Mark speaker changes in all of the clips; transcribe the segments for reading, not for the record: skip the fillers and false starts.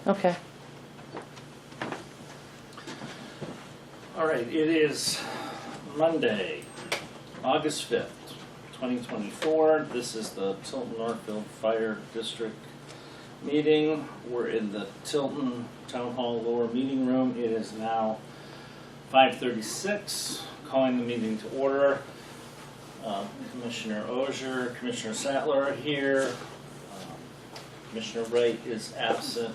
Speaker 1: Okay.
Speaker 2: All right, it is Monday, August 5th, 2024. This is the Tilton Northfield Fire District meeting. We're in the Tilton Town Hall lower meeting room. It is now 5:36. Calling the meeting to order. Commissioner Ogier, Commissioner Sattler are here. Commissioner Wright is absent.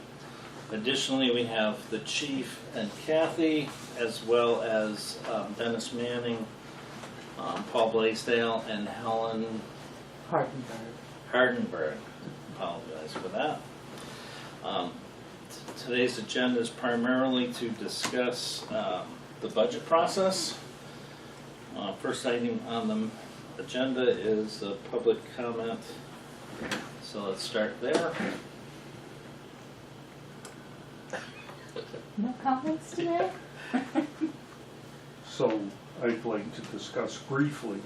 Speaker 2: Additionally, we have the chief and Kathy, as well as Dennis Manning, Paul Blaisdell, and Helen Hardenberg. Apologize for that. Today's agenda is primarily to discuss the budget process. First item on the agenda is a public comment. So let's start there.
Speaker 1: No comments today?
Speaker 3: So I'd like to discuss briefly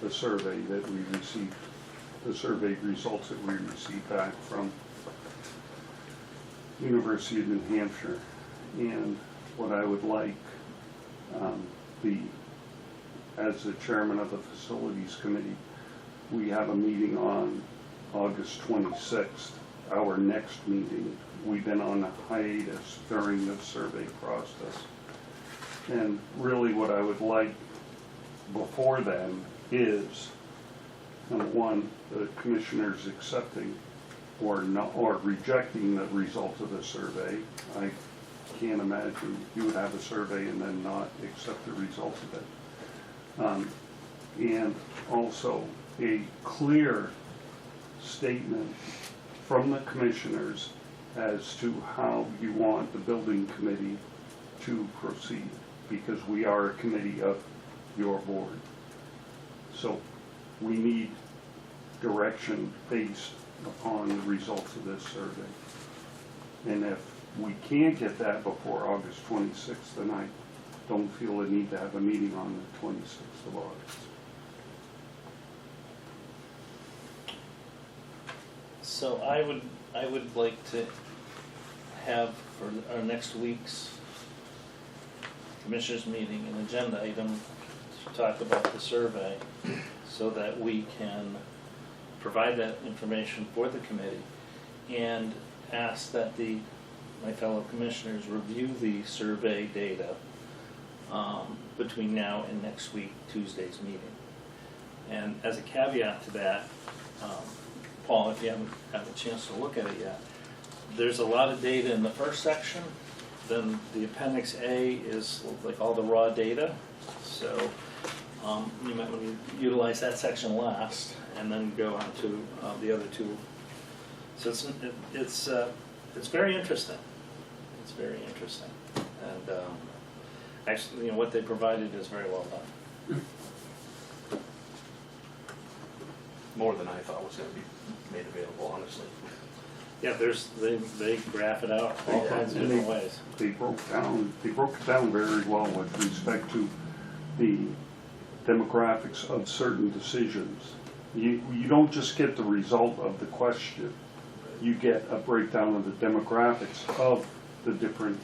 Speaker 3: the survey that we received, the survey results that we received back from University of New Hampshire. And what I would like, as the chairman of the facilities committee, we have a meeting on August 26th, our next meeting. We've been on a hiatus during the survey process. And really what I would like before then is, number one, the commissioners accepting or rejecting the results of the survey. I can't imagine you would have a survey and then not accept the results of it. And also a clear statement from the commissioners as to how you want the building committee to proceed, because we are a committee of your board. So we need direction based upon the results of this survey. And if we can't get that before August 26th, then I don't feel the need to have a meeting on the 26th of August.
Speaker 2: So I would like to have for our next week's commissioners meeting an agenda item to talk about the survey so that we can provide that information for the committee and ask that my fellow commissioners review the survey data between now and next week, Tuesday's meeting. And as a caveat to that, Paul, if you haven't had a chance to look at it yet, there's a lot of data in the first section. Then the Appendix A is like all the raw data. So you might want to utilize that section last and then go on to the other two. So it's very interesting. It's very interesting. And actually, what they provided is very well done.
Speaker 4: More than I thought was going to be made available, honestly.
Speaker 2: Yeah, they graph it out all kinds of different ways.
Speaker 3: They broke it down very well with respect to the demographics of certain decisions. You don't just get the result of the question. You get a breakdown of the demographics of the different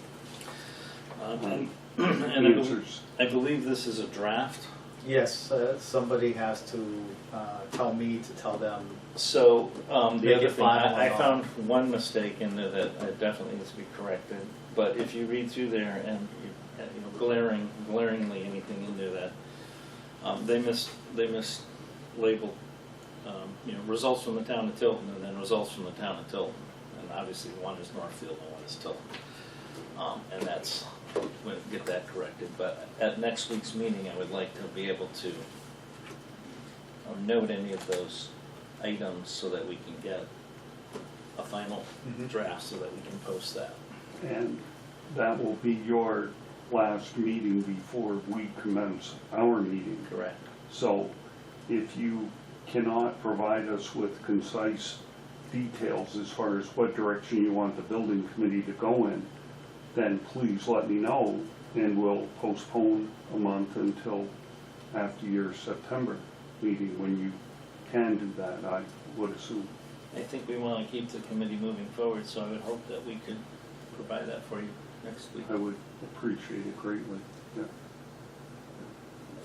Speaker 3: answers.
Speaker 2: I believe this is a draft.
Speaker 5: Yes, somebody has to tell me to tell them.
Speaker 2: So the
Speaker 5: Make
Speaker 2: other
Speaker 5: it
Speaker 2: thing,
Speaker 5: final
Speaker 2: I
Speaker 5: or not.
Speaker 2: found one mistake in there that definitely needs to be corrected. But if you read through there and glaringly anything in there that they mislabeled results from the town of Tilton and then results from the town of Tilton, and obviously one is Northfield and one is Tilton, and that's we'll get that corrected. But at next week's meeting, I would like to be able to note any of those items so that we can get a final draft so that we can post that.
Speaker 3: And that will be your last meeting before we commence our meeting.
Speaker 2: Correct.
Speaker 3: So if you cannot provide us with concise details as far as what direction you want the building committee to go in, then please let me know and we'll postpone a month until after your September meeting when you can do that, I would assume.
Speaker 2: I think we want to keep the committee moving forward, so I would hope that we could provide that for you next week.
Speaker 3: I would appreciate it greatly, yeah.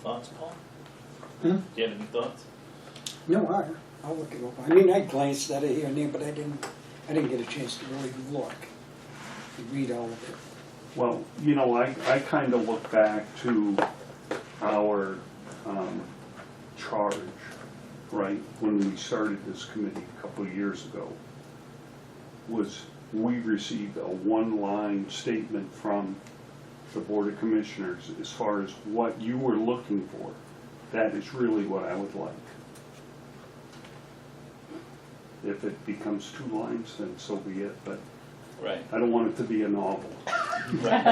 Speaker 2: Thoughts, Paul?
Speaker 1: Hmm?
Speaker 2: Do you have any thoughts?
Speaker 1: No, I'll look it over. I mean, I glanced at it here and there, but I didn't get a chance to really look and read all of it.
Speaker 3: Well, you know, I kind of look back to our charge, right, when we started this committee a couple of years ago, was we received a one-line statement from the Board of Commissioners as far as what you were looking for. That is really what I would like. If it becomes 2 lines, then so be it, but
Speaker 2: Right.
Speaker 3: I don't want it to be a novel.
Speaker 2: Right.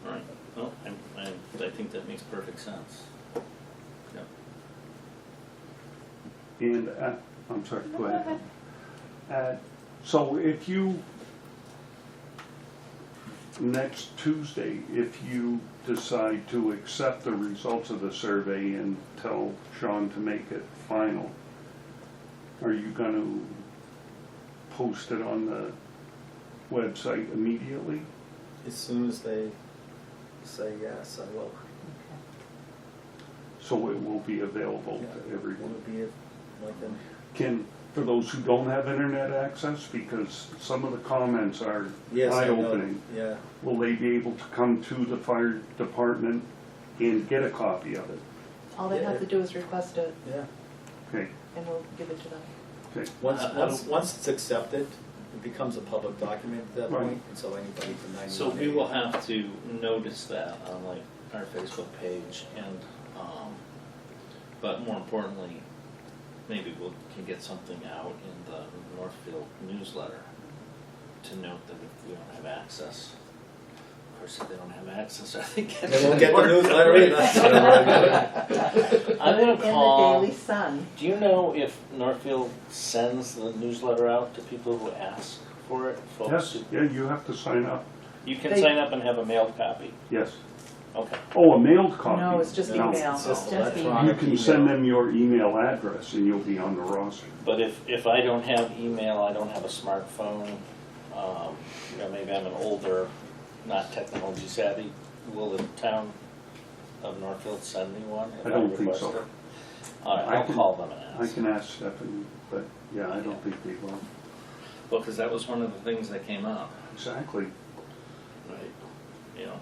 Speaker 2: Right. Well, I think that makes perfect sense. Yeah.
Speaker 3: And, I'm sorry, go ahead. So if you, next Tuesday, if you decide to accept the results of the survey and tell Sean to make it final, are you gonna post it on the website immediately?
Speaker 5: As soon as they say yes, I will.
Speaker 3: So it will be available
Speaker 5: Yeah.
Speaker 3: to everyone?
Speaker 5: It'll be like an
Speaker 3: Can, for those who don't have internet access, because some of the comments are
Speaker 5: Yes, I know.
Speaker 3: eye-opening,
Speaker 5: Yeah,
Speaker 3: will they be able to come to the fire department and get a copy of it?
Speaker 6: All they have to do is request it,
Speaker 5: yeah.
Speaker 3: Okay,
Speaker 6: and we'll give it to them.
Speaker 3: okay.
Speaker 5: Once it's accepted, it becomes a public document at that
Speaker 3: Right.
Speaker 5: point, and so anybody from 91.
Speaker 2: So we will have to notice that on like our Facebook page and, but more importantly, maybe can get something out in the Northfield newsletter to note that if we don't have access. Of course, if they don't have access, I think.
Speaker 5: They won't get the newsletter either.
Speaker 2: I'm gonna
Speaker 6: In the
Speaker 2: call.
Speaker 6: Daily Sun.
Speaker 2: Do you know if Northfield sends the newsletter out to people who ask for it? Folks
Speaker 3: Yes,
Speaker 2: who-
Speaker 3: yeah, you have to sign up,
Speaker 2: You can
Speaker 6: They-
Speaker 2: sign up and have a mailed copy.
Speaker 3: yes.
Speaker 2: Okay.
Speaker 3: Oh, a mailed copy?
Speaker 6: No, it's just
Speaker 3: No.
Speaker 6: email.
Speaker 5: It's just
Speaker 6: Just email.
Speaker 5: electronic.
Speaker 3: You can send them your email address and you'll be on the roster.
Speaker 2: But if I don't have email, I don't have a smartphone, you know, maybe I'm an older, not technology savvy, will the town of Northfield send me one? if
Speaker 3: I don't think
Speaker 2: request
Speaker 3: so.
Speaker 2: it? All right,
Speaker 3: I
Speaker 2: I'll
Speaker 3: can-
Speaker 2: call them and
Speaker 3: I
Speaker 2: ask.
Speaker 3: can ask Stephanie, but yeah, I don't think they will.
Speaker 2: Well, because that was one of the things that came up,
Speaker 3: Exactly.
Speaker 2: right? You know,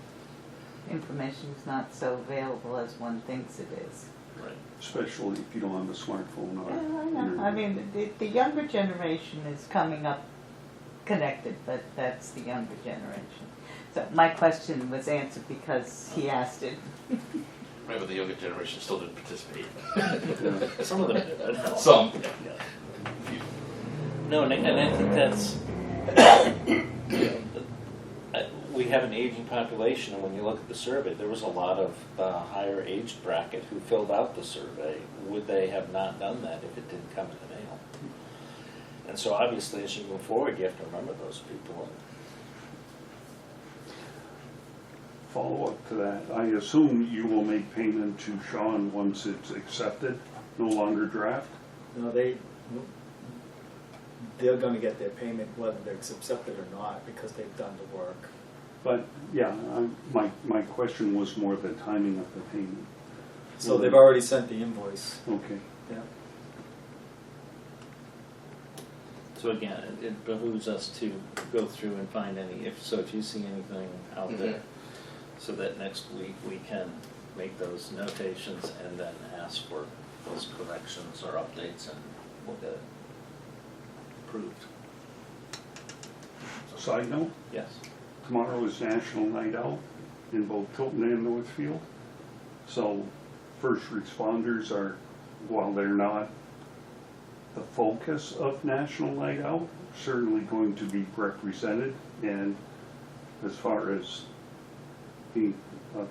Speaker 7: Information is not so available as one thinks it is.
Speaker 2: right.
Speaker 3: Especially if you don't have a smartphone or
Speaker 7: Yeah, I know.
Speaker 3: internet.
Speaker 7: I mean, the younger generation is coming up connected, but that's the younger generation. So my question was answered because he asked it.
Speaker 4: Right, but the younger generation still didn't participate.
Speaker 3: Yeah.
Speaker 2: Some of them did, but not all.
Speaker 4: Some.
Speaker 2: No, and I think that's, you know, we have an aging population, and when you look at the survey, there was a lot of the higher age bracket who filled out the survey. Would they have not done that if it didn't come in the mail? And so obviously, as you move forward, you have to remember those people.
Speaker 3: Follow up to that, I assume you will make payment to Sean once it's accepted, no longer draft?
Speaker 5: No, they're gonna get their payment whether they're accepted or not, because they've done the work.
Speaker 3: But, yeah, my question was more the timing of the payment.
Speaker 5: So they've already sent the invoice,
Speaker 3: Okay,
Speaker 5: yeah.
Speaker 2: So again, it behooves us to go through and find any, if you see anything out there, so that next week we can make those notations and then ask for those corrections or updates, and we'll get it approved.
Speaker 3: side note,
Speaker 2: Yes.
Speaker 3: tomorrow is National Night Out in both Tilton and Northfield. So first responders are, while they're not the focus of National Night Out, certainly going to be represented. And as far as being an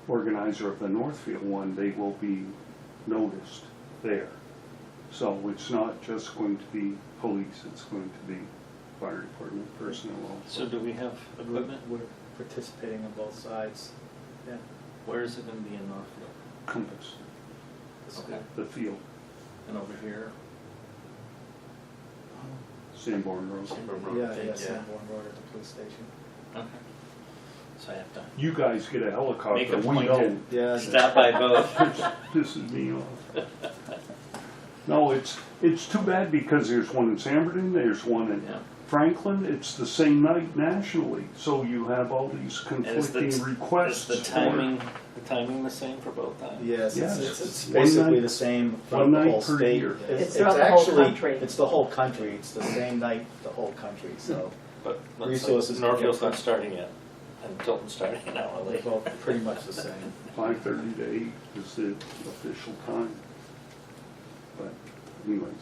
Speaker 3: organizer of the Northfield one, they will be noticed there. So it's not just going to be police, it's going to be fire department personnel also.
Speaker 2: So do we have equipment?
Speaker 5: We're participating on both sides. Yeah.
Speaker 2: Where is it going to be in Northfield?
Speaker 3: Compass.
Speaker 5: the school.
Speaker 2: Okay.
Speaker 3: the field,
Speaker 2: And over here,
Speaker 3: Sanborn Road.
Speaker 4: Sanborn Road, I
Speaker 5: Yeah,
Speaker 4: think,
Speaker 5: yeah, Sanborn Road at the police station.
Speaker 2: okay. So I have to
Speaker 3: You guys get a
Speaker 2: make
Speaker 3: helicopter,
Speaker 2: a
Speaker 3: we
Speaker 2: point
Speaker 3: don't.
Speaker 2: to
Speaker 5: Yeah.
Speaker 2: stop by both.
Speaker 3: Pisses me off. No, it's too bad because there's one in Sanborn, there's one in
Speaker 2: Yeah.
Speaker 3: Franklin, it's the same night nationally, so you have all these
Speaker 2: And is
Speaker 3: conflicting requests.
Speaker 2: Is the timing the same for both times?
Speaker 5: Yes,
Speaker 3: Yes.
Speaker 5: it's
Speaker 3: One
Speaker 5: basically
Speaker 3: night-
Speaker 5: the same
Speaker 3: one
Speaker 5: throughout the
Speaker 3: night
Speaker 5: whole
Speaker 3: per
Speaker 5: state.
Speaker 3: year.
Speaker 6: It's throughout the whole
Speaker 5: actually-
Speaker 6: country.
Speaker 5: It's the whole country, it's the same night, the whole country, so,
Speaker 2: But
Speaker 5: Resources get
Speaker 2: Norfield's
Speaker 5: different.
Speaker 2: not starting yet, and Tilton's starting an hour
Speaker 5: they're
Speaker 2: late.
Speaker 5: both pretty much the same.
Speaker 3: 5:30 to 8 is the official time. But anyways,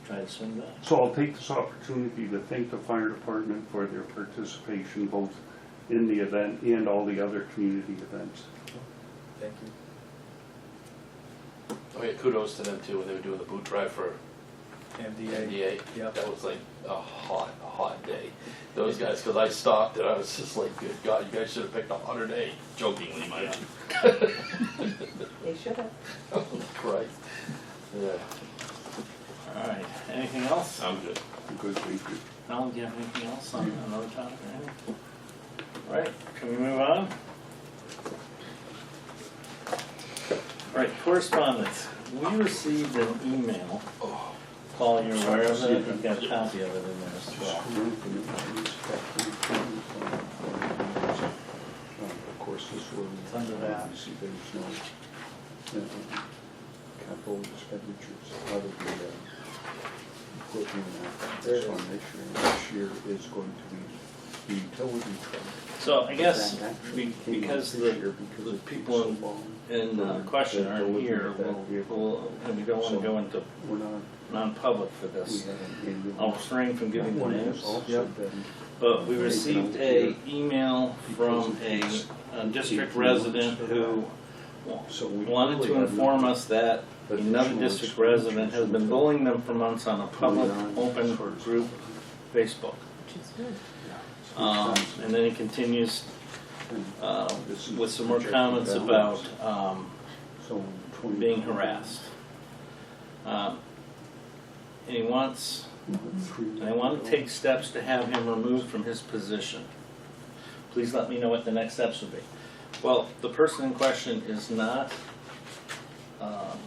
Speaker 2: Try to swing that.
Speaker 3: so I'll take this opportunity to thank the fire department for their participation both in the event and all the other community events.
Speaker 5: Thank you.
Speaker 4: Oh yeah, kudos to them too, when they were doing the boot drive for
Speaker 5: MDA.
Speaker 4: NDA.
Speaker 5: Yep.
Speaker 4: That was like a hot day. Those guys, because I stopped and I was just like, good God, you guys should have picked a hotter day. Jokingly, mind you.
Speaker 6: They should have.
Speaker 4: Oh, Christ. Yeah,
Speaker 2: All right, anything else?
Speaker 4: I'm good.
Speaker 3: Good, thank you.
Speaker 2: Alan, do you have anything else on another topic? All right, can we move on? All right, correspondence. We received an email. Paul, you're aware of it? You've got a copy of it in there as well.
Speaker 3: Of course, this will.
Speaker 5: It's under that.
Speaker 3: See, there's no capital expenditures out of the equipment.
Speaker 5: There it
Speaker 3: Just want to make sure this year is going to be the utility truck.
Speaker 2: So I guess
Speaker 3: That actually came
Speaker 2: because
Speaker 3: out
Speaker 2: the
Speaker 3: this year because
Speaker 2: the
Speaker 3: it
Speaker 2: people
Speaker 3: takes so long.
Speaker 2: in question aren't
Speaker 3: Delivery
Speaker 2: here,
Speaker 3: of that vehicle.
Speaker 2: and we don't want to go into
Speaker 3: We're not,
Speaker 2: non-public for
Speaker 3: we
Speaker 2: this.
Speaker 3: haven't.
Speaker 2: I'll refrain from giving the
Speaker 3: One has
Speaker 2: names.
Speaker 3: also been.
Speaker 2: But we received a email from a district resident who
Speaker 3: So we
Speaker 2: wanted
Speaker 3: really
Speaker 2: to
Speaker 3: have
Speaker 2: inform
Speaker 3: not-
Speaker 2: us that another district resident has been bullying them for months on a public, open group Facebook.
Speaker 6: Which is good.
Speaker 2: And then he continues
Speaker 3: This is
Speaker 2: with some more
Speaker 3: projected
Speaker 2: comments
Speaker 3: balance.
Speaker 2: about
Speaker 3: So 20
Speaker 2: being harassed. And he wants, and I want to take steps to have him removed from his position. Please let me know what the next steps would be. Well, the person in question is not an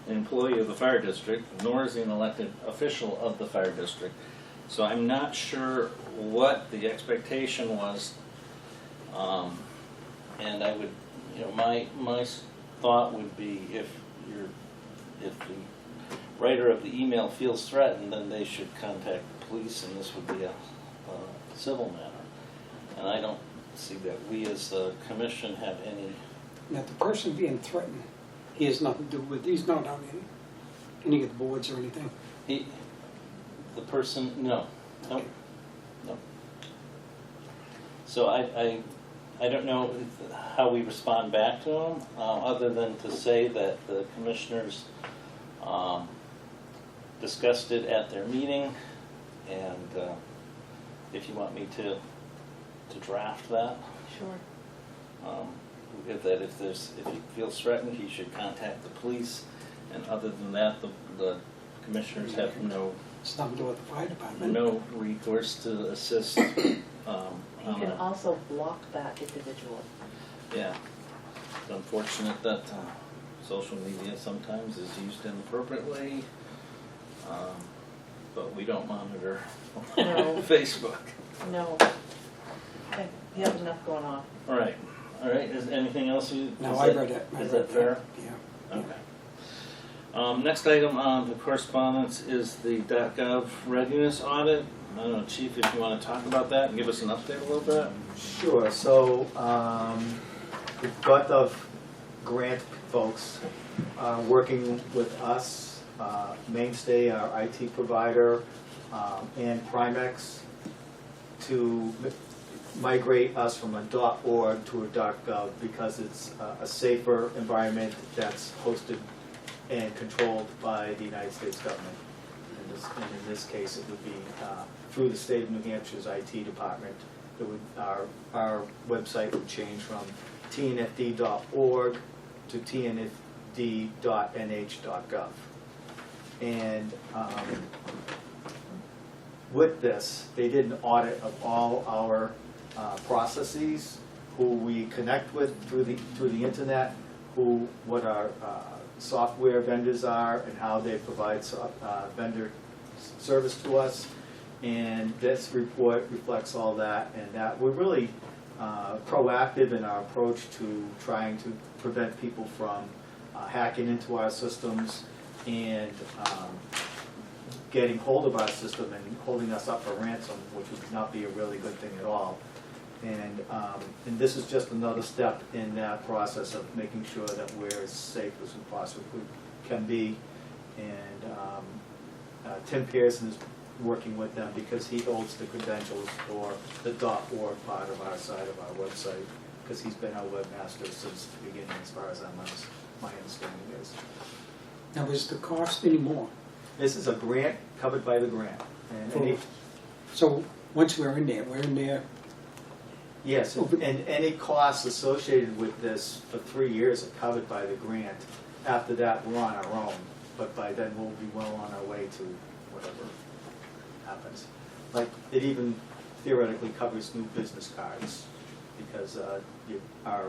Speaker 2: employee of the fire district, nor is he an elected official of the fire district. So I'm not sure what the expectation was. And I would, my thought would be if the writer of the email feels threatened, then they should contact the police, and this would be a civil matter. And I don't see that we as a commission have any.
Speaker 1: Now, the person being threatened, he has nothing to do with, he's not on any of the boards or anything.
Speaker 2: The person, no. So I don't know how we respond back to him, other than to say that the commissioners discussed it at their meeting, and if you want me to draft that,
Speaker 6: Sure.
Speaker 2: if he feels threatened, he should contact the police, and other than that, the commissioners have
Speaker 1: It's nothing to do with the fire department.
Speaker 2: no recourse to assist.
Speaker 6: You can also block that individual.
Speaker 2: Yeah, it's unfortunate that social media sometimes is used inappropriately, but we don't monitor
Speaker 6: No.
Speaker 2: Facebook.
Speaker 6: No. Okay, you have enough going on.
Speaker 2: All right, is anything else you?
Speaker 1: No,
Speaker 2: is
Speaker 1: I
Speaker 2: that-
Speaker 1: read it.
Speaker 2: Is that fair?
Speaker 1: Yeah.
Speaker 2: Okay. Next item on the correspondence is the .gov readiness audit. I don't know, Chief, if you want to talk about that and give us an update a little bit?
Speaker 5: Sure, so, the GovDev grant folks are working with us, Mainstay, our IT provider, and Primex to migrate us from a .org to a .gov because it's a safer environment that's hosted and controlled by the United States government. And in this case, it would be through the state of New Hampshire's IT department. It would, our website would change from tnfd.org to tnfd.gov. tnfd.nh.gov. And with this, they did an audit of all our processes, who we connect with through the internet, what our software vendors are, and how they provide vendor service to us. And this report reflects all that, and that we're really proactive in our approach to trying to prevent people from hacking into our systems and getting hold of our system and holding us up for ransom, which would not be a really good thing at all. And this is just another step in that process of making sure that we're as safe as we possibly can be. And Tim Pearson is working with them because he holds the credentials for the .org part of our side of our website, because he's been our webmaster since the beginning, as far as my understanding is.
Speaker 1: Now, is the cost any more?
Speaker 5: This is a grant covered by the grant. And
Speaker 1: So, once we're in there,
Speaker 5: yes, and any costs associated with this for 3 years are covered by the grant. After that, we're on our own, but by then we'll be well on our way to whatever happens. Like, it even theoretically covers new business cards, because our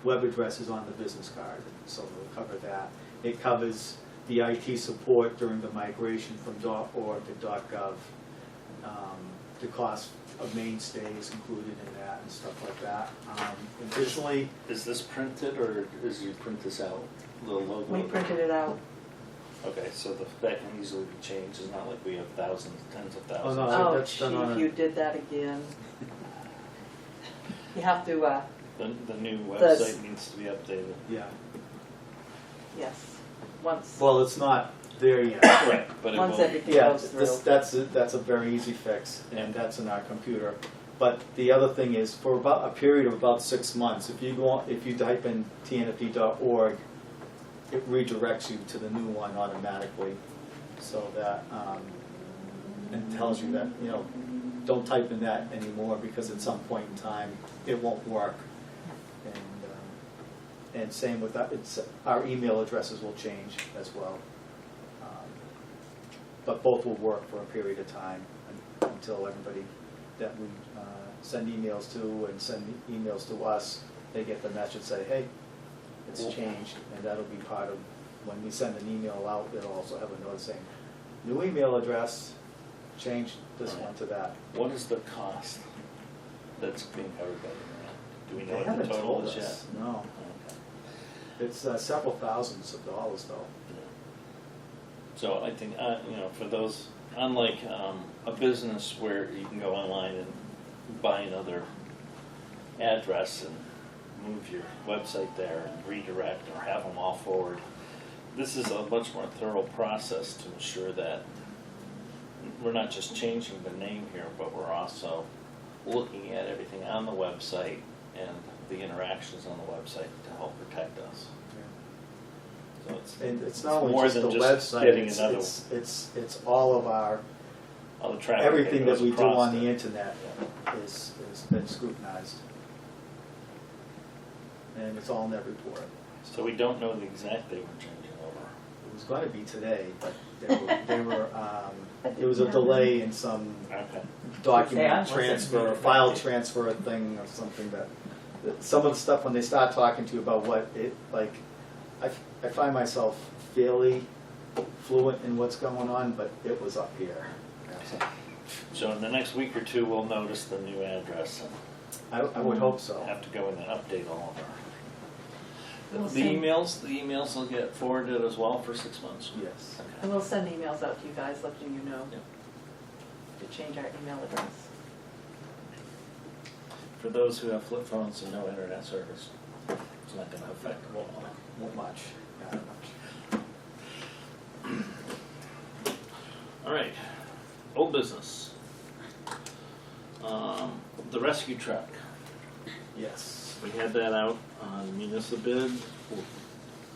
Speaker 5: web address is on the business card, so we'll cover that. It covers the IT support during the migration from .org to .gov. The cost of mainstay is included in that and stuff like that. Additionally,
Speaker 2: Is this printed, or is you print this out, the logo?
Speaker 6: We printed it out.
Speaker 2: Okay, so that can easily be changed. It's not like we have thousands, tens of thousands.
Speaker 5: no.
Speaker 6: Oh,
Speaker 5: that's done on
Speaker 6: chief,
Speaker 5: a-
Speaker 6: you did that again. You have to,
Speaker 2: The new website needs to be updated.
Speaker 5: yeah.
Speaker 6: yes, once,
Speaker 5: Well, it's not there yet.
Speaker 2: Right, but it
Speaker 6: once
Speaker 2: will.
Speaker 6: everything
Speaker 5: Yeah,
Speaker 6: goes through.
Speaker 5: that's a very easy fix, and that's in our computer. But the other thing is, for about a period of about 6 months, if you type in tnfd.org, it redirects you to the new one automatically, so that and tells you that don't type in that anymore, because at some point in time it won't work. And same with that, our email addresses will change as well. But both will work for a period of time until everybody that we send emails to and send emails to us, they get the message, say, hey, it's changed, and that'll be part of, when we send an email out, it'll also have a note saying, new email address, change this one to that.
Speaker 2: What is the cost that's being covered by the grant? Do we know
Speaker 5: They
Speaker 2: what the
Speaker 5: haven't
Speaker 2: total
Speaker 5: told
Speaker 2: is yet?
Speaker 5: us, no.
Speaker 2: Okay.
Speaker 5: It's several thousands of dollars, though.
Speaker 2: So I think, for those, unlike a business where you can go online and buy another address and move your website there and redirect or have them all forward, this is a much more thorough process to ensure that we're not just changing the name here, but we're also looking at everything on the website and the interactions on the website to help protect us. So
Speaker 5: And it's not only
Speaker 2: more
Speaker 5: just the
Speaker 2: than just
Speaker 5: website,
Speaker 2: getting
Speaker 5: it's,
Speaker 2: another-
Speaker 5: it's all of our,
Speaker 2: all the traffic
Speaker 5: everything that
Speaker 2: goes
Speaker 5: we do
Speaker 2: across
Speaker 5: on
Speaker 2: it.
Speaker 5: the internet is been scrutinized. And it's all in that report.
Speaker 2: So we don't know the exact date we're changing over.
Speaker 5: It was going to be today, but there was a delay in some
Speaker 2: Okay.
Speaker 5: document
Speaker 7: Yeah, wasn't
Speaker 5: transfer,
Speaker 7: really
Speaker 5: file
Speaker 7: effective.
Speaker 5: transfer thing or something that some of the stuff, when they start talking to you about what it, like, I find myself fairly fluent in what's going on, but it was up here.
Speaker 2: So in the next week or two, we'll notice the new address and
Speaker 5: I would hope so.
Speaker 2: have to go in and update all of our.
Speaker 6: We'll
Speaker 2: The
Speaker 6: send-
Speaker 2: emails will get forwarded as well for 6 months?
Speaker 5: Yes.
Speaker 6: And we'll send emails out to you guys, letting you know
Speaker 2: Yep.
Speaker 6: to change our email address.
Speaker 2: For those who have flip phones and no internet service, it's not gonna affect them all.
Speaker 5: Not much, not much.
Speaker 2: All right, old business. The rescue truck,
Speaker 5: Yes.
Speaker 2: we had that out on municipal bid,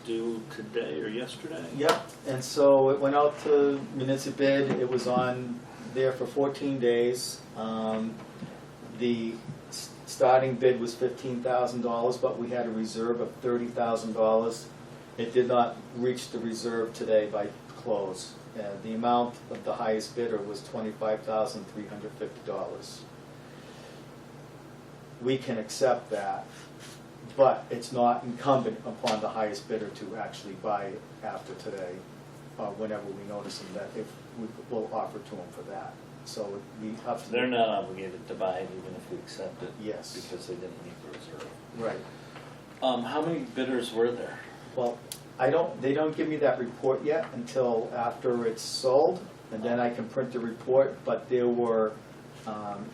Speaker 2: due today or yesterday?
Speaker 5: Yep, and so it went out to municipal bid, it was on there for 14 days. The starting bid was $15,000, but we had a reserve of $30,000. It did not reach the reserve today by close. The amount of the highest bidder was $25,350. We can accept that, but it's not incumbent upon the highest bidder to actually buy it after today, whenever we notice them, that if we'll offer to them for that. So we have to.
Speaker 2: They're not obligated to buy it even if we accept it.
Speaker 5: Yes.
Speaker 2: Because they didn't meet the reserve.
Speaker 5: Right.
Speaker 2: How many bidders were there?
Speaker 5: Well, they don't give me that report yet until after it's sold, and then I can print the report, but there were,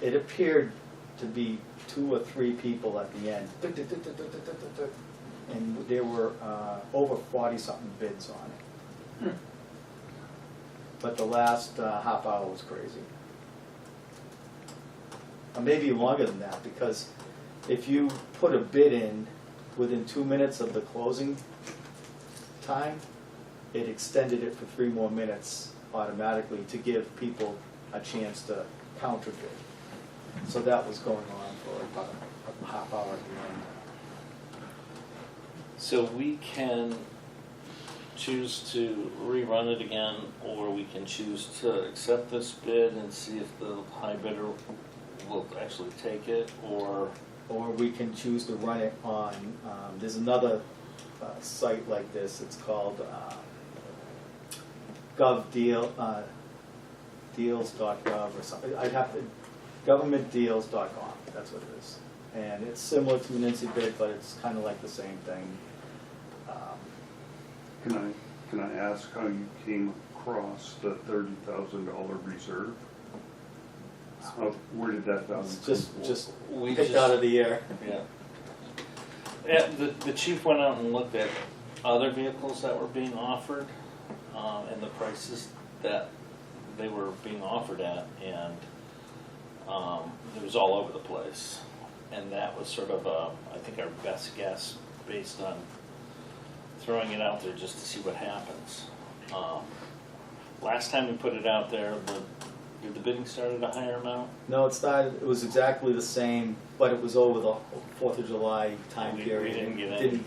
Speaker 5: it appeared to be 2 or 3 people at the end. And there were over 40-something bids on it. But the last half hour was crazy. Maybe longer than that, because if you put a bid in within 2 minutes of the closing time, it extended it for 3 more minutes automatically to give people a chance to counter bid. So that was going on for about a half hour at the end.
Speaker 2: So we can choose to rerun it again, or we can choose to accept this bid and see if the high bidder will actually take it, or
Speaker 5: we can choose to run it on, there's another site like this, it's called deals.gov or something. I'd have to, governmentdeals.com, that's what it is. And it's similar to Municipal Bid, but it's kind of like the same thing.
Speaker 3: Can I ask how you came across the $30,000 reserve? Where did that value come from?
Speaker 5: Just
Speaker 2: we
Speaker 5: picked out of the air.
Speaker 2: Yeah. Yeah, the chief went out and looked at other vehicles that were being offered, and the prices that they were being offered at, and it was all over the place. And that was sort of, I think, our best guess based on throwing it out there just to see what happens. Last time we put it out there, did the bidding start at a higher amount?
Speaker 5: No, it was exactly the same, but it was over the 4th of July time
Speaker 2: We
Speaker 5: period.
Speaker 2: didn't get any.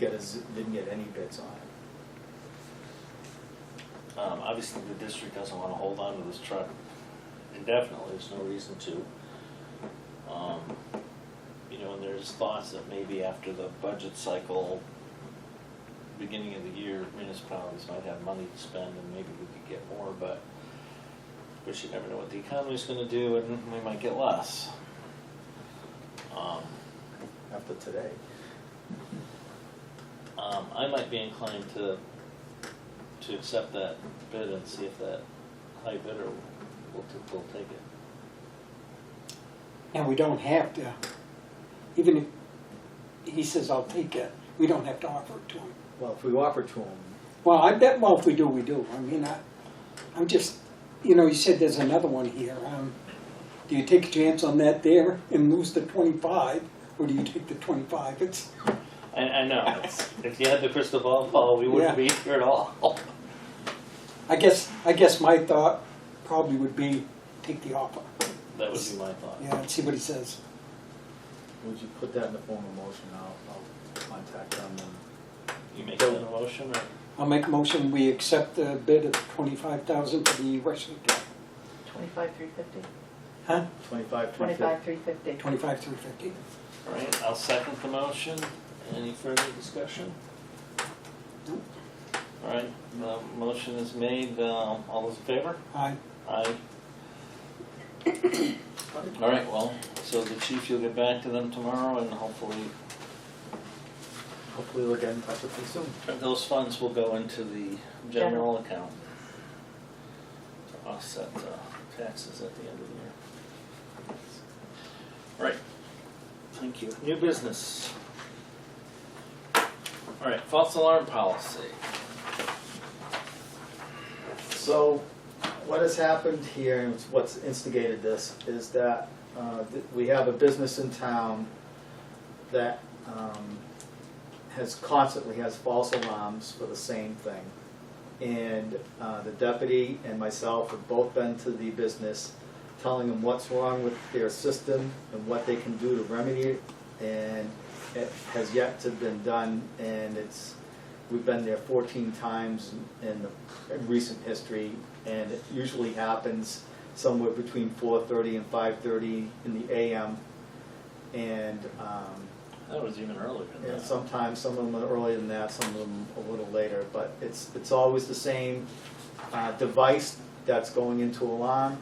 Speaker 5: Didn't get any bids on it.
Speaker 2: Obviously, the district doesn't want to hold on to this truck indefinitely. There's no reason to. And there's thoughts that maybe after the budget cycle, beginning of the year, municipalities might have money to spend and maybe we could get more, but of course you never know what the economy's going to do, and we might get less.
Speaker 5: After today.
Speaker 2: I might be inclined to accept that bid and see if that high bidder will take it.
Speaker 1: And we don't have to, even if he says, I'll take it, we don't have to offer it to him.
Speaker 5: Well, if we offer to them,
Speaker 1: Well, I bet, well, if we do, we do. I mean, I'm just, you said there's another one here. Do you take a chance on that there and lose the 25, or do you take the 25?
Speaker 2: I know. If you had the crystal ball, Paul, we wouldn't be here at all.
Speaker 1: I guess my thought probably would be take the offer.
Speaker 2: That would be my thought.
Speaker 1: Yeah, and see what he says.
Speaker 5: would you put that in the form of motion? I'll contact them and.
Speaker 2: You make that a motion, or?
Speaker 1: I'll make a motion, we accept the bid of $25,000 for the rest of the job.
Speaker 6: 25,350.
Speaker 1: Huh?
Speaker 6: 25,350.
Speaker 1: $25,350.
Speaker 2: All right, I'll second the motion. Any further discussion?
Speaker 1: Nope.
Speaker 2: All right, the motion is made. All those in favor?
Speaker 1: Aye.
Speaker 2: Aye. All right, well, so the chief, you'll get back to them tomorrow, and hopefully
Speaker 5: Hopefully we'll get in touch with them soon.
Speaker 2: those funds will go into the general account to offset taxes at the end of the year. All right, thank you. New business. All right, false alarm policy.
Speaker 5: So, what has happened here, and what's instigated this, is that we have a business in town that constantly has false alarms for the same thing. And the deputy and myself have both been to the business, telling them what's wrong with their system and what they can do to remedy it, and it has yet to been done. And we've been there 14 times in recent history, and it usually happens somewhere between 4:30 and 5:30 in the AM. And
Speaker 2: That was even earlier than
Speaker 5: and
Speaker 2: that.
Speaker 5: sometimes, some of them are earlier than that, some of them a little later, but it's always the same device that's going into alarm.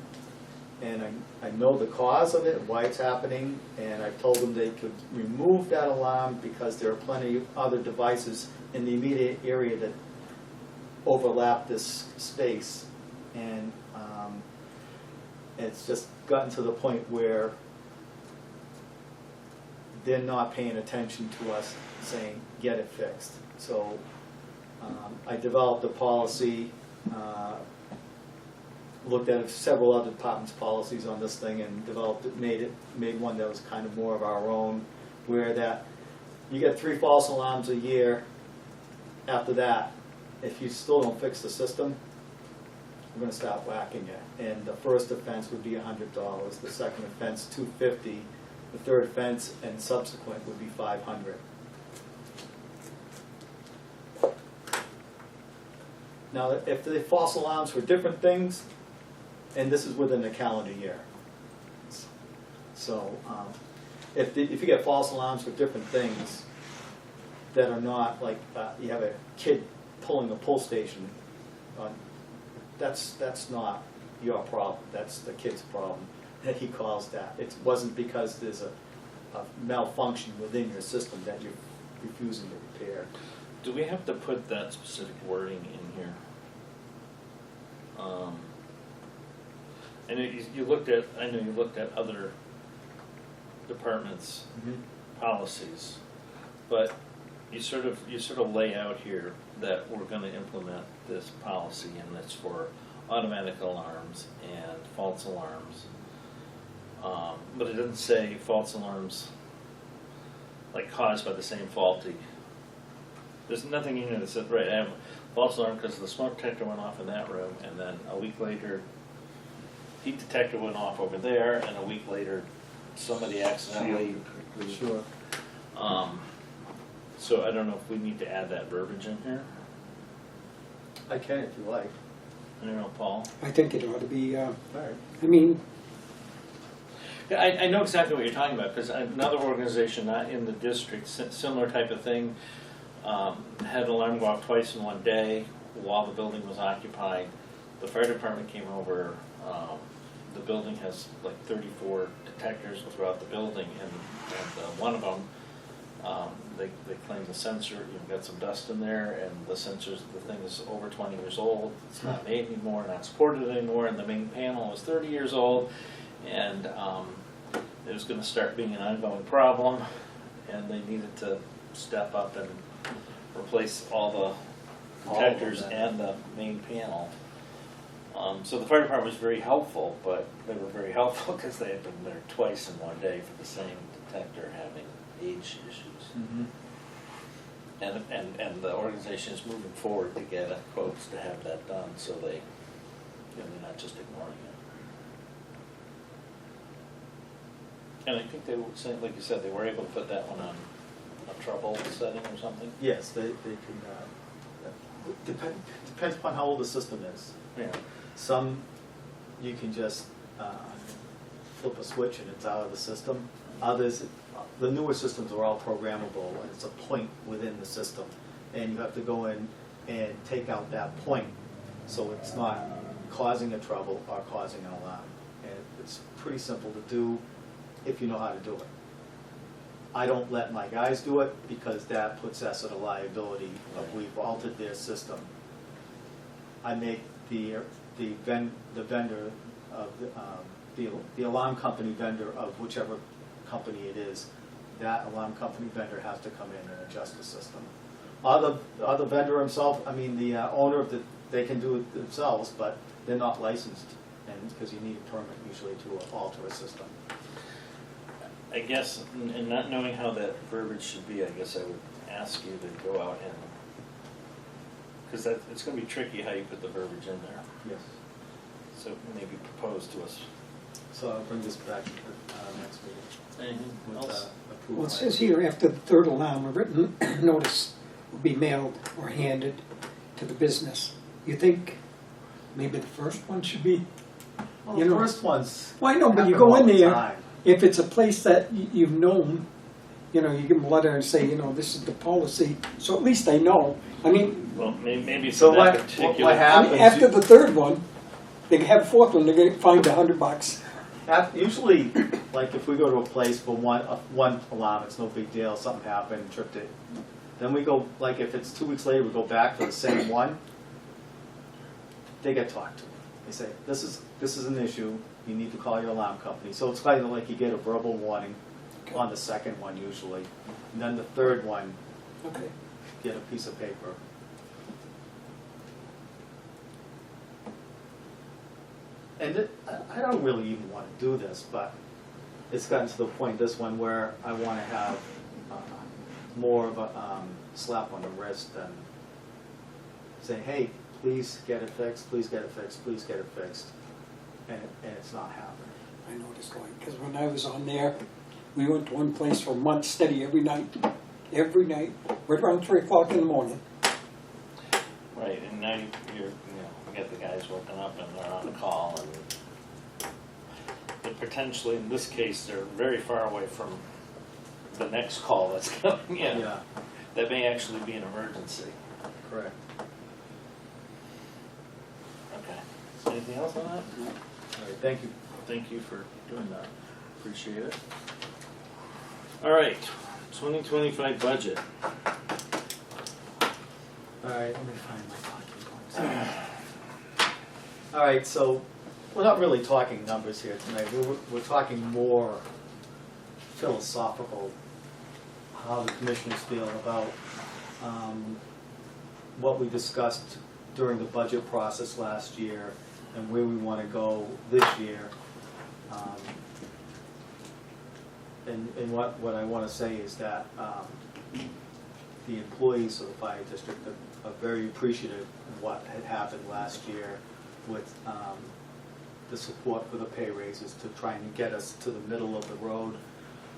Speaker 5: And I know the cause of it, why it's happening, and I told them they could remove that alarm because there are plenty of other devices in the immediate area that overlap this space. And it's just gotten to the point where they're not paying attention to us saying, get it fixed. So I developed a policy, looked at several other departments' policies on this thing and developed it, made one that was kind of more of our own, where that you get 3 false alarms a year. After that, if you still don't fix the system, we're gonna start whacking it. And the first offense would be $100, the second offense $250, the third offense and subsequent would be $500. Now, if the false alarms for different things, and this is within the calendar year. So, if you get false alarms for different things that are not like, you have a kid pulling a pull station, that's not your problem, that's the kid's problem, that he caused that. It wasn't because there's a malfunction within your system that you're refusing to repair.
Speaker 2: Do we have to put that specific wording in here? And you looked at, I know you looked at other departments' policies, but you sort of lay out here that we're going to implement this policy, and it's for automatic alarms and false alarms. But it doesn't say false alarms like caused by the same faulty. There's nothing in here that says, right, I have a false alarm because the smoke detector went off in that room, and then a week later, heat detector went off over there, and a week later, somebody accidentally.
Speaker 5: Sure.
Speaker 2: So I don't know if we need to add that verbiage in here.
Speaker 5: I can if you like.
Speaker 2: I don't know, Paul.
Speaker 1: I think it ought to be,
Speaker 5: All right.
Speaker 1: I mean,
Speaker 2: Yeah, I know exactly what you're talking about, because another organization, not in the district, similar type of thing, had an alarm go off twice in one day while the building was occupied. The fire department came over. The building has like 34 detectors throughout the building, and one of them, they claim the sensor, you've got some dust in there, and the thing is over 20 years old. It's not made anymore, not supported anymore, and the main panel was 30 years old, and it was going to start being an ongoing problem, and they needed to step up and replace all the detectors and the main panel. So the fire department was very helpful, but they were very helpful because they had been there twice in one day for the same detector having age issues. And the organization is moving forward to get quotes to have that done, so they're not just ignoring it. And I think they were saying, like you said, they were able to put that one on a trouble setting or something.
Speaker 5: Yes, they can. Depends upon how old the system is.
Speaker 2: Yeah.
Speaker 5: Some you can just flip a switch and it's out of the system. Others, the newer systems are all programmable, and it's a point within the system, and you have to go in and take out that point so it's not causing a trouble or causing an alarm. And it's pretty simple to do if you know how to do it. I don't let my guys do it because that puts us at a liability of we've altered their system. I make the vendor of the alarm company vendor of whichever company it is, that alarm company vendor has to come in and adjust the system. Other vendor himself, I mean the owner of they can do it themselves, but they're not licensed, and because you need a permit usually to alter a system.
Speaker 2: I guess, and not knowing how that verbiage should be, I guess I would ask you to go out and, because it's going to be tricky how you put the verbiage in there.
Speaker 5: Yes.
Speaker 2: So maybe propose to us.
Speaker 5: So I'll bring this back to the next meeting.
Speaker 2: Anything
Speaker 5: With,
Speaker 2: else?
Speaker 5: approved
Speaker 1: well, it
Speaker 5: by-
Speaker 1: says here, after the third alarm, a written notice will be mailed or handed to the business. You think maybe the first one should be,
Speaker 5: Well,
Speaker 1: you
Speaker 5: the
Speaker 1: know-
Speaker 5: first one's.
Speaker 1: well, I know, but you
Speaker 5: happen
Speaker 1: go in
Speaker 5: all the
Speaker 1: there,
Speaker 5: time.
Speaker 1: if it's a place that you've known, you know, you give them a letter and say, you know, this is the policy, so at least they know. I mean,
Speaker 2: Well, maybe
Speaker 5: So
Speaker 2: for
Speaker 5: what-
Speaker 2: that
Speaker 5: what
Speaker 2: particular.
Speaker 5: happens-
Speaker 1: after the third one, they have a fourth one, they're gonna find $100.
Speaker 5: Usually, like if we go to a place for one alarm, it's no big deal, something happened, tripped it. Then we go, like if it's 2 weeks later, we go back for the same one, they get talked to. They say, this is an issue, you need to call your alarm company. So it's kind of like you get a verbal warning on the second one usually. And then the third one,
Speaker 1: Okay.
Speaker 5: get a piece of paper. And I don't really even want to do this, but it's gotten to the point, this one, where I want to have more of a slap on the wrist than say, hey, please get it fixed, please get it fixed, please get it fixed. And it's not happening.
Speaker 1: I know what it's like, because when I was on there, we went to one place for a month steady every night, right around 3 o'clock in the morning.
Speaker 2: Right, and now you get the guys working up and they're on the call, and potentially, in this case, they're very far away from the next call that's coming in.
Speaker 5: Yeah,
Speaker 2: That may actually be an emergency.
Speaker 5: correct.
Speaker 2: Okay. Anything else on that?
Speaker 5: All right, thank you.
Speaker 2: Thank you for doing that. Appreciate it. All right, 2025 budget.
Speaker 5: All right, let me find my talking points. All right, so we're not really talking numbers here tonight. We're talking more philosophical, how the commissioners feel about what we discussed during the budget process last year and where we want to go this year. And what I want to say is that the employees of the fire district are very appreciative of what had happened last year with the support for the pay raises to try and get us to the middle of the road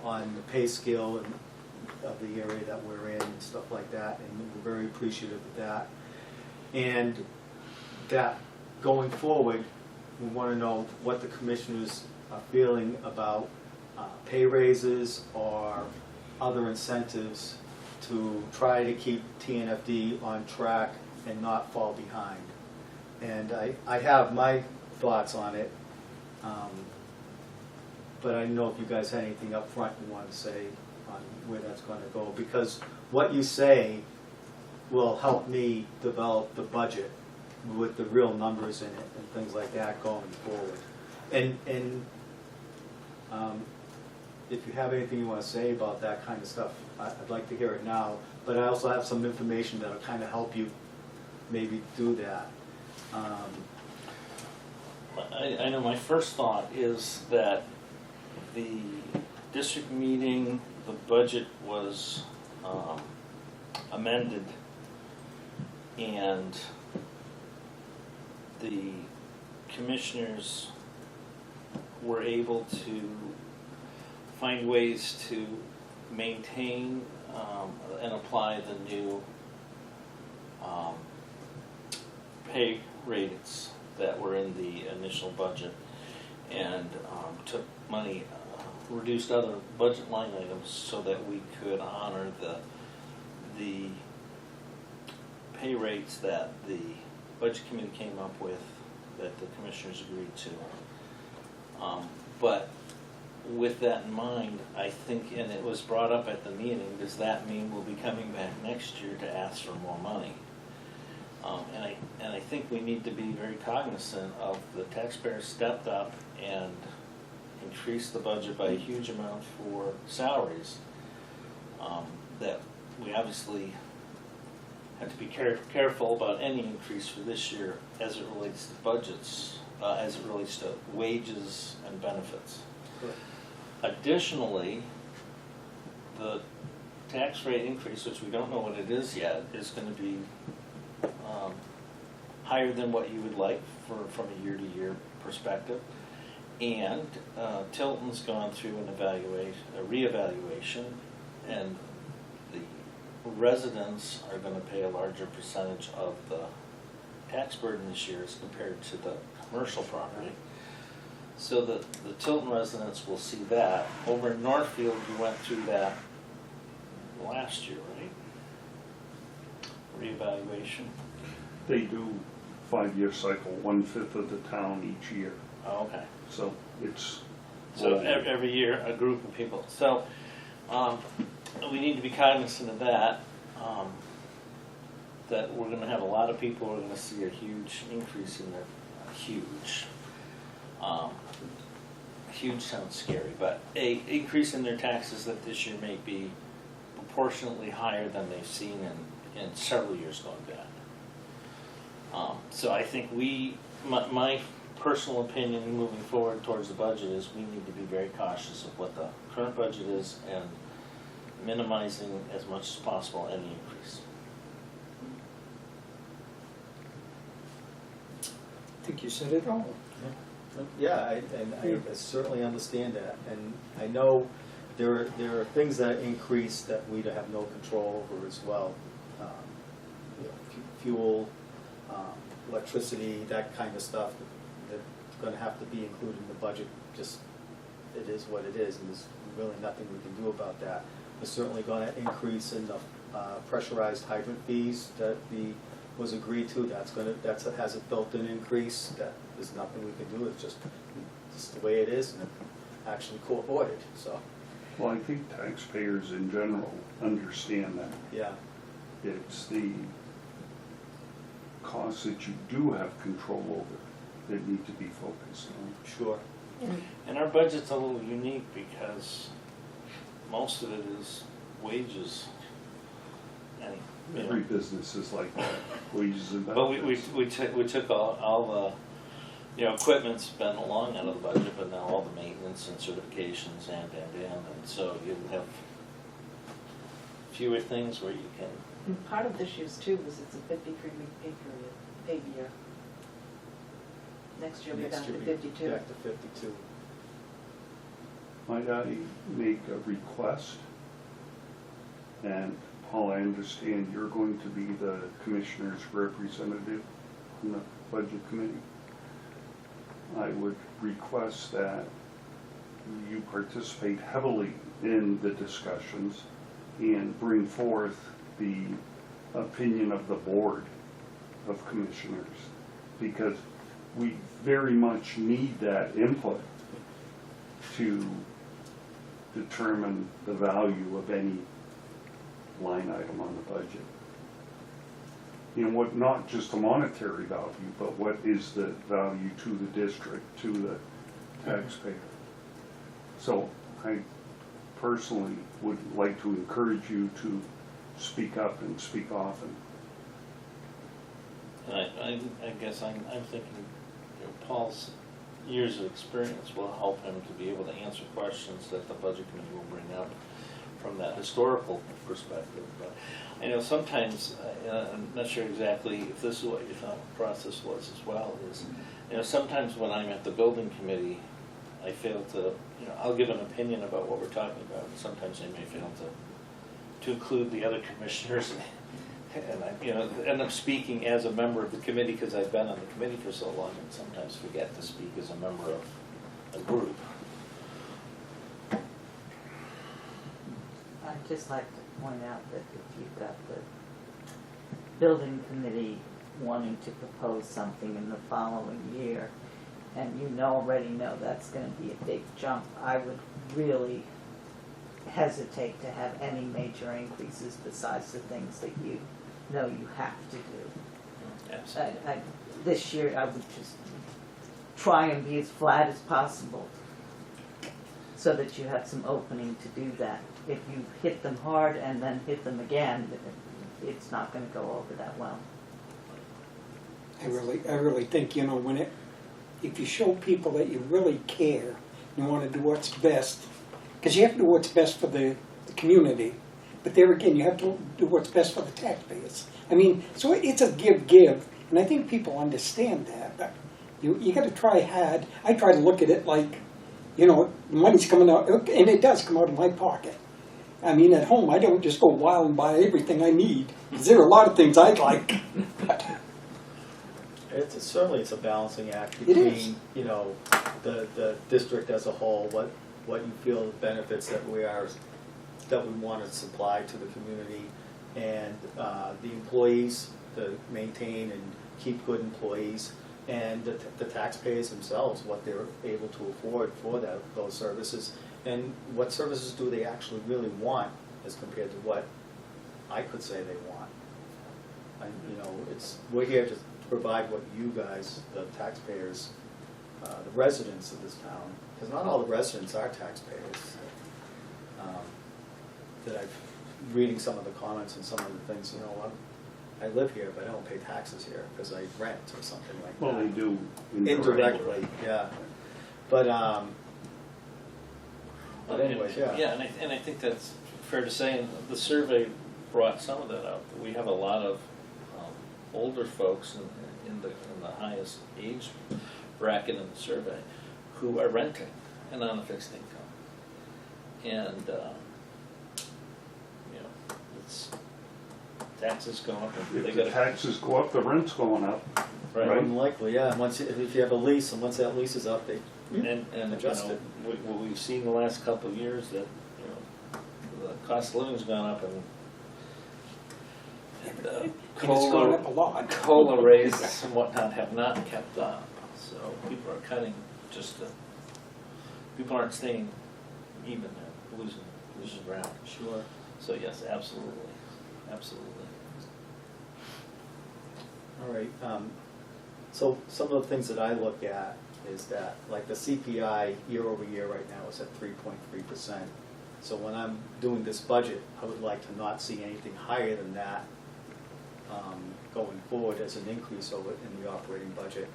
Speaker 5: on the pay scale and of the area that we're in and stuff like that, and we're very appreciative of that. And that going forward, we want to know what the commissioners are feeling about pay raises or other incentives to try to keep Tnfd on track and not fall behind. And I have my thoughts on it, but I don't know if you guys had anything up front you want to say on where that's going to go, because what you say will help me develop the budget with the real numbers in it and things like that going forward. And if you have anything you want to say about that kind of stuff, I'd like to hear it now. But I also have some information that'll kind of help you maybe do that.
Speaker 2: I know my first thought is that the district meeting, the budget was amended, and the commissioners were able to find ways to maintain and apply the new pay rates that were in the initial budget, and took money, reduced other budget line items so that we could honor the pay rates that the budget committee came up with, that the commissioners agreed to. But with that in mind, I think, and it was brought up at the meeting, does that mean we'll be coming back next year to ask for more money? And I think we need to be very cognizant of the taxpayers stepped up and increased the budget by a huge amount for salaries. That we obviously have to be careful about any increase for this year as it relates to budgets, as it relates to wages and benefits.
Speaker 5: Correct.
Speaker 2: Additionally, the tax rate increase, which we don't know what it is yet, is going to be higher than what you would like from a year-to-year perspective. And Tilton's gone through an reevaluation, and the residents are gonna pay a larger percentage of the tax burden this year as compared to the commercial property. So the Tilton residents will see that. Over in Northfield, we went through that last year, right? Reevaluation.
Speaker 3: They do 5-year cycle, 1/5 of the town each year,
Speaker 2: Oh, okay.
Speaker 3: so it's.
Speaker 2: So every year, a group of people. So we need to be cognizant of that, that we're gonna have a lot of people who are gonna see a huge increase in their, huge sounds scary, but a increase in their taxes that this year may be proportionately higher than they've seen in several years going back. So I think my personal opinion moving forward towards the budget is we need to be very cautious of what the current budget is and minimizing as much as possible any increase.
Speaker 1: I think you said it all.
Speaker 5: Yeah, I certainly understand that, and I know there are things that increase that we have no control over as well. You know, fuel, electricity, that kind of stuff, that's gonna have to be included in the budget. Just, it is what it is, and there's really nothing we can do about that. We're certainly gonna increase in the pressurized hydrant fees that was agreed to. That has a built-in increase. That there's nothing we can do. It's just the way it is, and it's actually court-ordered. So,
Speaker 3: Well, I think taxpayers in general understand that.
Speaker 5: yeah,
Speaker 3: It's the costs that you do have control over that need to be focused on.
Speaker 5: sure.
Speaker 2: And our budget's a little unique because most of it is wages. And, you know,
Speaker 3: Every business is like that, wages and
Speaker 2: but
Speaker 3: benefits.
Speaker 2: we took all the, you know, equipment's been along out of the budget, but now all the maintenance and certifications and, and so you'll have fewer things where you can.
Speaker 6: And part of this year's too was it's a 53-week pay year. Next year we're down to 52.
Speaker 5: Back to 52.
Speaker 3: Might I make a request? And Paul, I understand you're going to be the commissioner's representative on the budget committee. I would request that you participate heavily in the discussions and bring forth the opinion of the board of commissioners, because we very much need that input to determine the value of any line item on the budget. You know, what, not just the monetary value, but what is the value to the district, to the taxpayer. So I personally would like to encourage you to speak up and speak often.
Speaker 2: And I guess I'm thinking, you know, Paul's years of experience will help him to be able to answer questions that the budget committee will bring up from that historical perspective. But I know sometimes, I'm not sure exactly if this is what your thought process was as well, is, you know, sometimes when I'm at the building committee, I fail to, you know, I'll give an opinion about what we're talking about, and sometimes I may fail to include the other commissioners. And I, you know, end up speaking as a member of the committee because I've been on the committee for so long, and sometimes forget to speak as a member of a group.
Speaker 7: I'd just like to point out that if you've got the building committee wanting to propose something in the following year, and you already know that's gonna be a big jump, I would really hesitate to have any major increases besides the things that you know you have to do.
Speaker 2: Absolutely.
Speaker 7: This year, I would just try and be as flat as possible so that you have some opening to do that. If you hit them hard and then hit them again, it's not gonna go over that well.
Speaker 1: I really think, you know, if you show people that you really care, you want to do what's best, because you have to do what's best for the community, but there again, you have to do what's best for the taxpayers. I mean, so it's a give, and I think people understand that. But you got to try hard. I try to look at it like, you know, money's coming out, and it does come out of my pocket. I mean, at home, I don't just go wild and buy everything I need, 'cause there are a lot of things I'd like.
Speaker 5: Certainly it's a balancing act
Speaker 1: It is.
Speaker 5: between, you know, the district as a whole, what you feel the benefits that we want to supply to the community, and the employees to maintain and keep good employees, and the taxpayers themselves, what they're able to afford for those services, and what services do they actually really want as compared to what I could say they want. You know, we're here to provide what you guys, the taxpayers, the residents of this town, because not all the residents are taxpayers. That reading some of the comments and some of the things, you know, I live here, but I don't pay taxes here because I rent or something like that.
Speaker 3: Well, they do
Speaker 5: Indirectly, yeah. But anyways, yeah.
Speaker 2: Yeah, and I think that's fair to say, and the survey brought some of that out. We have a lot of older folks in the highest age bracket in the survey who are renting and on a fixed income. And, you know, it's, taxes go up.
Speaker 3: If
Speaker 2: They
Speaker 3: the
Speaker 2: gotta,
Speaker 3: taxes go up, the rent's going up.
Speaker 2: right?
Speaker 5: More than likely, yeah. If you have a lease, and once that lease is up, they
Speaker 2: And you
Speaker 5: adjust
Speaker 2: know,
Speaker 5: it.
Speaker 2: what we've seen the last couple of years that, you know, the cost of living's gone up and
Speaker 1: And it's gone up a lot.
Speaker 2: COLA raises and whatnot have not kept up. So people are cutting just to, people aren't staying even, they're losing ground.
Speaker 5: Sure.
Speaker 2: So yes, absolutely, absolutely.
Speaker 5: All right, so some of the things that I look at is that, like the CPI year over year right now is at 3.3%. So when I'm doing this budget, I would like to not see anything higher than that going forward as an increase over in the operating budget.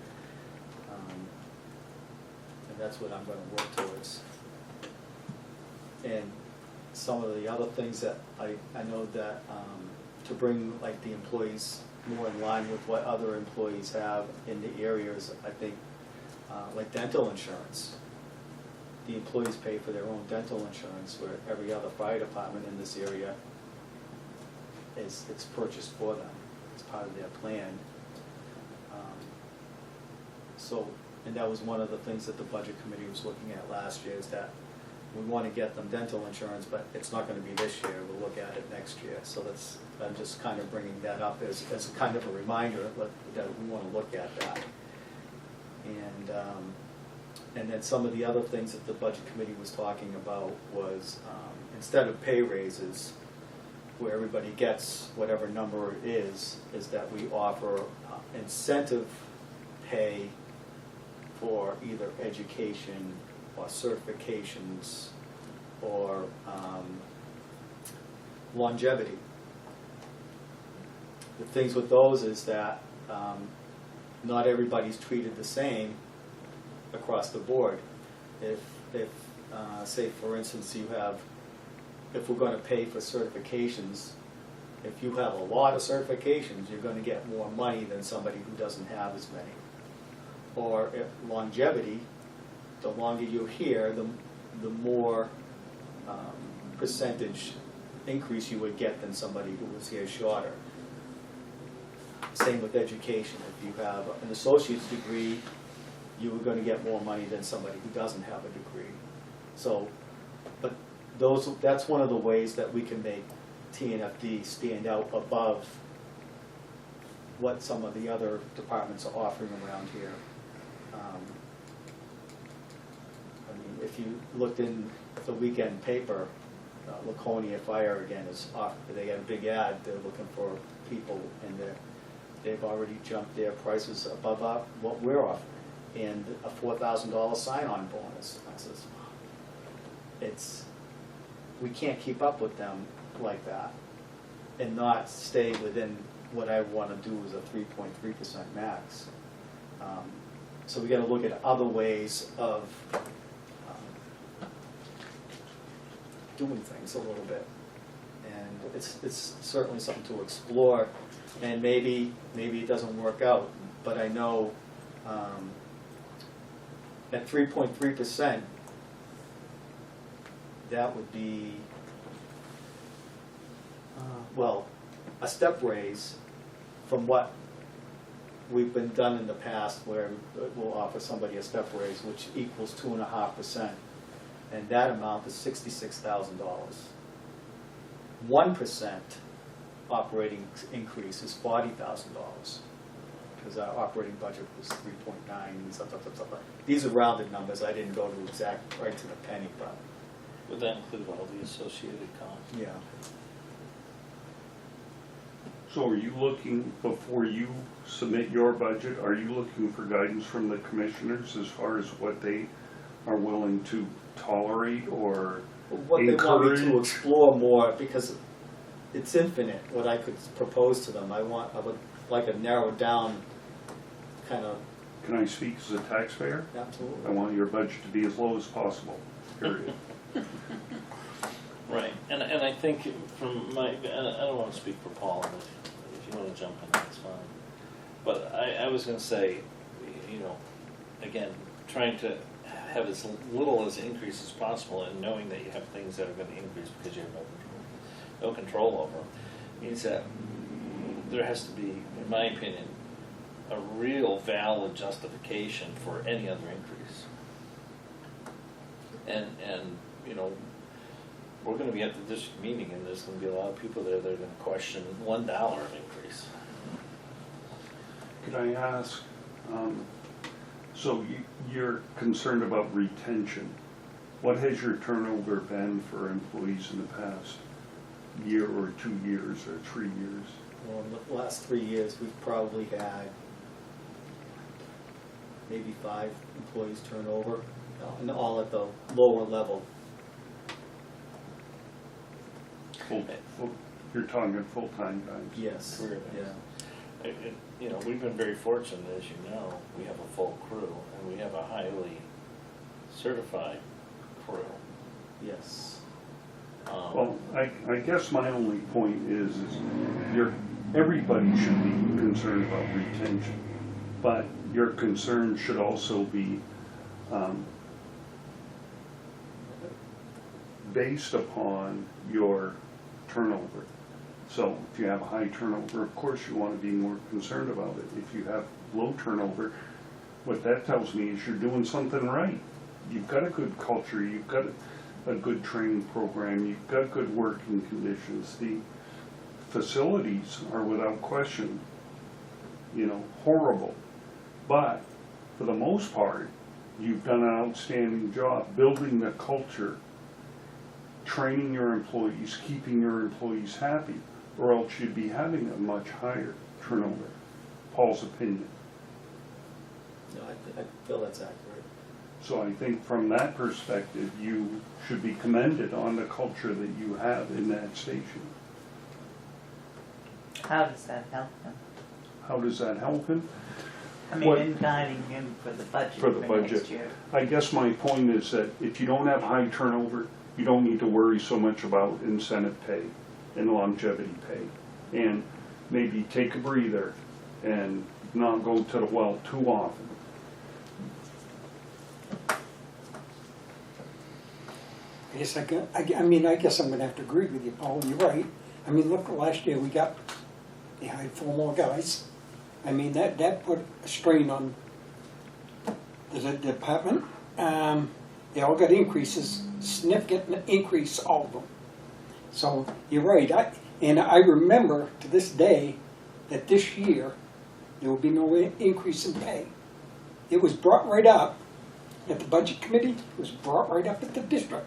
Speaker 5: And that's what I'm gonna work towards. And some of the other things that I know that to bring like the employees more in line with what other employees have in the areas, I think, like dental insurance. The employees pay for their own dental insurance, where every other fire department in this area it's purchased for them. It's part of their plan. So, and that was one of the things that the budget committee was looking at last year, is that we want to get them dental insurance, but it's not going to be this year, we'll look at it next year. So that's, I'm just kind of bringing that up as a kind of a reminder that we want to look at that. And then some of the other things that the budget committee was talking about was, instead of pay raises, where everybody gets whatever number it is that we offer incentive pay for either education or certifications or longevity. The things with those is that not everybody's treated the same across the board. If say for instance you have, if we're going to pay for certifications, if you have a lot of certifications, you're going to get more money than somebody who doesn't have as many. Or if longevity, the longer you're here, the more percentage increase you would get than somebody who was here shorter. Same with education. If you have an associate's degree, you are going to get more money than somebody who doesn't have a degree. So, but that's one of the ways that we can make Tnfd stand out above what some of the other departments are offering around here. I mean, if you looked in the weekend paper, Laconia Fire again is off. They got a big ad. They're looking for people, and they've already jumped their prices above what we're offering, and a $4,000 sign-on bonus. I says, we can't keep up with them like that, and not stay within what I want to do is a 3.3% max. So we got to look at other ways of doing things a little bit, and it's certainly something to explore. And maybe it doesn't work out, but I know at 3.3%, that would be well, a step raise from what we've been done in the past where we'll offer somebody a step raise, which equals 2.5%. And that amount is $66,000. 1% operating increase is $40,000. Because our operating budget was 3.9 and something. These are rounded numbers. I didn't go to exact, right to the penny, but
Speaker 2: Would that include all the associated costs?
Speaker 5: yeah.
Speaker 3: So are you looking, before you submit your budget, are you looking for guidance from the commissioners as far as what they are willing to tolerate or
Speaker 5: What they want me to
Speaker 3: encourage?
Speaker 5: explore more, because it's infinite, what I could propose to them. I would like a narrowed down kind of,
Speaker 3: Can I speak as a taxpayer? I
Speaker 5: absolutely.
Speaker 3: want your budget to be as low as possible, period.
Speaker 2: Right, and I think from my, and I don't want to speak for Paul, but if you want to jump in, that's fine. But I was going to say, you know, again, trying to have as little as increase as possible and knowing that you have things that are going to increase because you have no control over them, means that there has to be, in my opinion, a real valid justification for any other increase. And you know, we're going to be at the district meeting, and there's going to be a lot of people there that are going to question $1 increase.
Speaker 3: Could I ask, so you're concerned about retention. What has your turnover been for employees in the past year or 2 years or 3 years?
Speaker 5: Well, in the last 3 years, we've probably had maybe 5 employees turnover, and all at the lower level.
Speaker 3: You're talking full-time guys?
Speaker 5: Yes,
Speaker 2: Career
Speaker 5: yeah.
Speaker 2: You know, we've been very fortunate, as you know, we have a full crew, and we have a highly certified crew.
Speaker 5: Yes.
Speaker 3: Well, I guess my only point is everybody should be concerned about retention, but your concern should also be based upon your turnover. So if you have a high turnover, of course you want to be more concerned about it. If you have low turnover, what that tells me is you're doing something right. You've got a good culture, you've got a good training program, you've got good working conditions. The facilities are without question, you know, horrible. But for the most part, you've done an outstanding job building the culture, training your employees, keeping your employees happy, or else you'd be having a much higher turnover. Paul's opinion.
Speaker 5: No, I feel that's accurate.
Speaker 3: So I think from that perspective, you should be commended on the culture that you have in that station.
Speaker 7: How does that help them?
Speaker 3: How does that help him?
Speaker 7: I mean,
Speaker 3: What-
Speaker 7: in guiding him for the budget
Speaker 3: For the
Speaker 7: for
Speaker 3: budget.
Speaker 7: next year.
Speaker 3: I guess my point is that if you don't have high turnover, you don't need to worry so much about incentive pay and longevity pay. And maybe take a breather and not go to the well too often.
Speaker 1: I guess I guess I'm gonna have to agree with you, Paul, you're right. I mean, look, last year we hired 4 more guys. I mean, that put a strain on the department. They all got increases, significant increase, all of them. So, you're right, I remember to this day that this year, there will be no increase in pay. It was brought right up at the budget committee, it was brought right up at the district.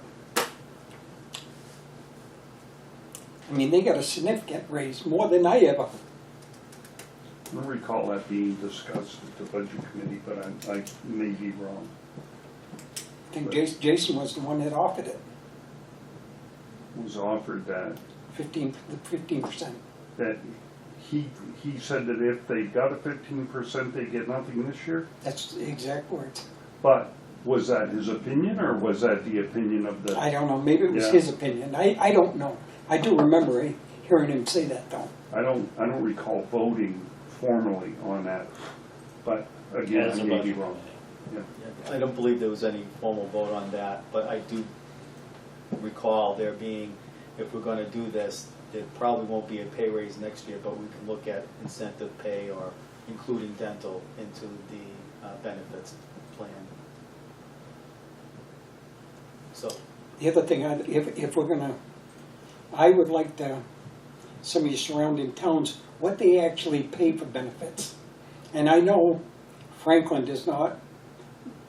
Speaker 1: I mean, they got a significant raise, more than I ever.
Speaker 3: I don't recall that being discussed at the budget committee, but I may be wrong.
Speaker 1: I think Jason was the one that offered it,
Speaker 3: Was offered that
Speaker 1: 15%.
Speaker 3: that he said that if they got a 15%, they get nothing this year?
Speaker 1: That's the exact words.
Speaker 3: But was that his opinion, or was that the opinion of the?
Speaker 1: I don't know, maybe it was
Speaker 3: Yeah.
Speaker 1: his opinion, I don't know. I do remember hearing him say that though.
Speaker 3: I don't recall voting formally on that, but again,
Speaker 2: As
Speaker 3: I
Speaker 2: a
Speaker 3: may be
Speaker 2: budget
Speaker 3: wrong.
Speaker 2: committee.
Speaker 3: Yeah.
Speaker 5: I don't believe there was any formal vote on that, but I do recall there being, if we're gonna do this, There probably won't be a pay raise next year, but we can look at incentive pay or including dental into the benefits plan. So,
Speaker 1: The other thing, if we're gonna, I would like some of your surrounding towns, what they actually pay for benefits. And I know Franklin does not,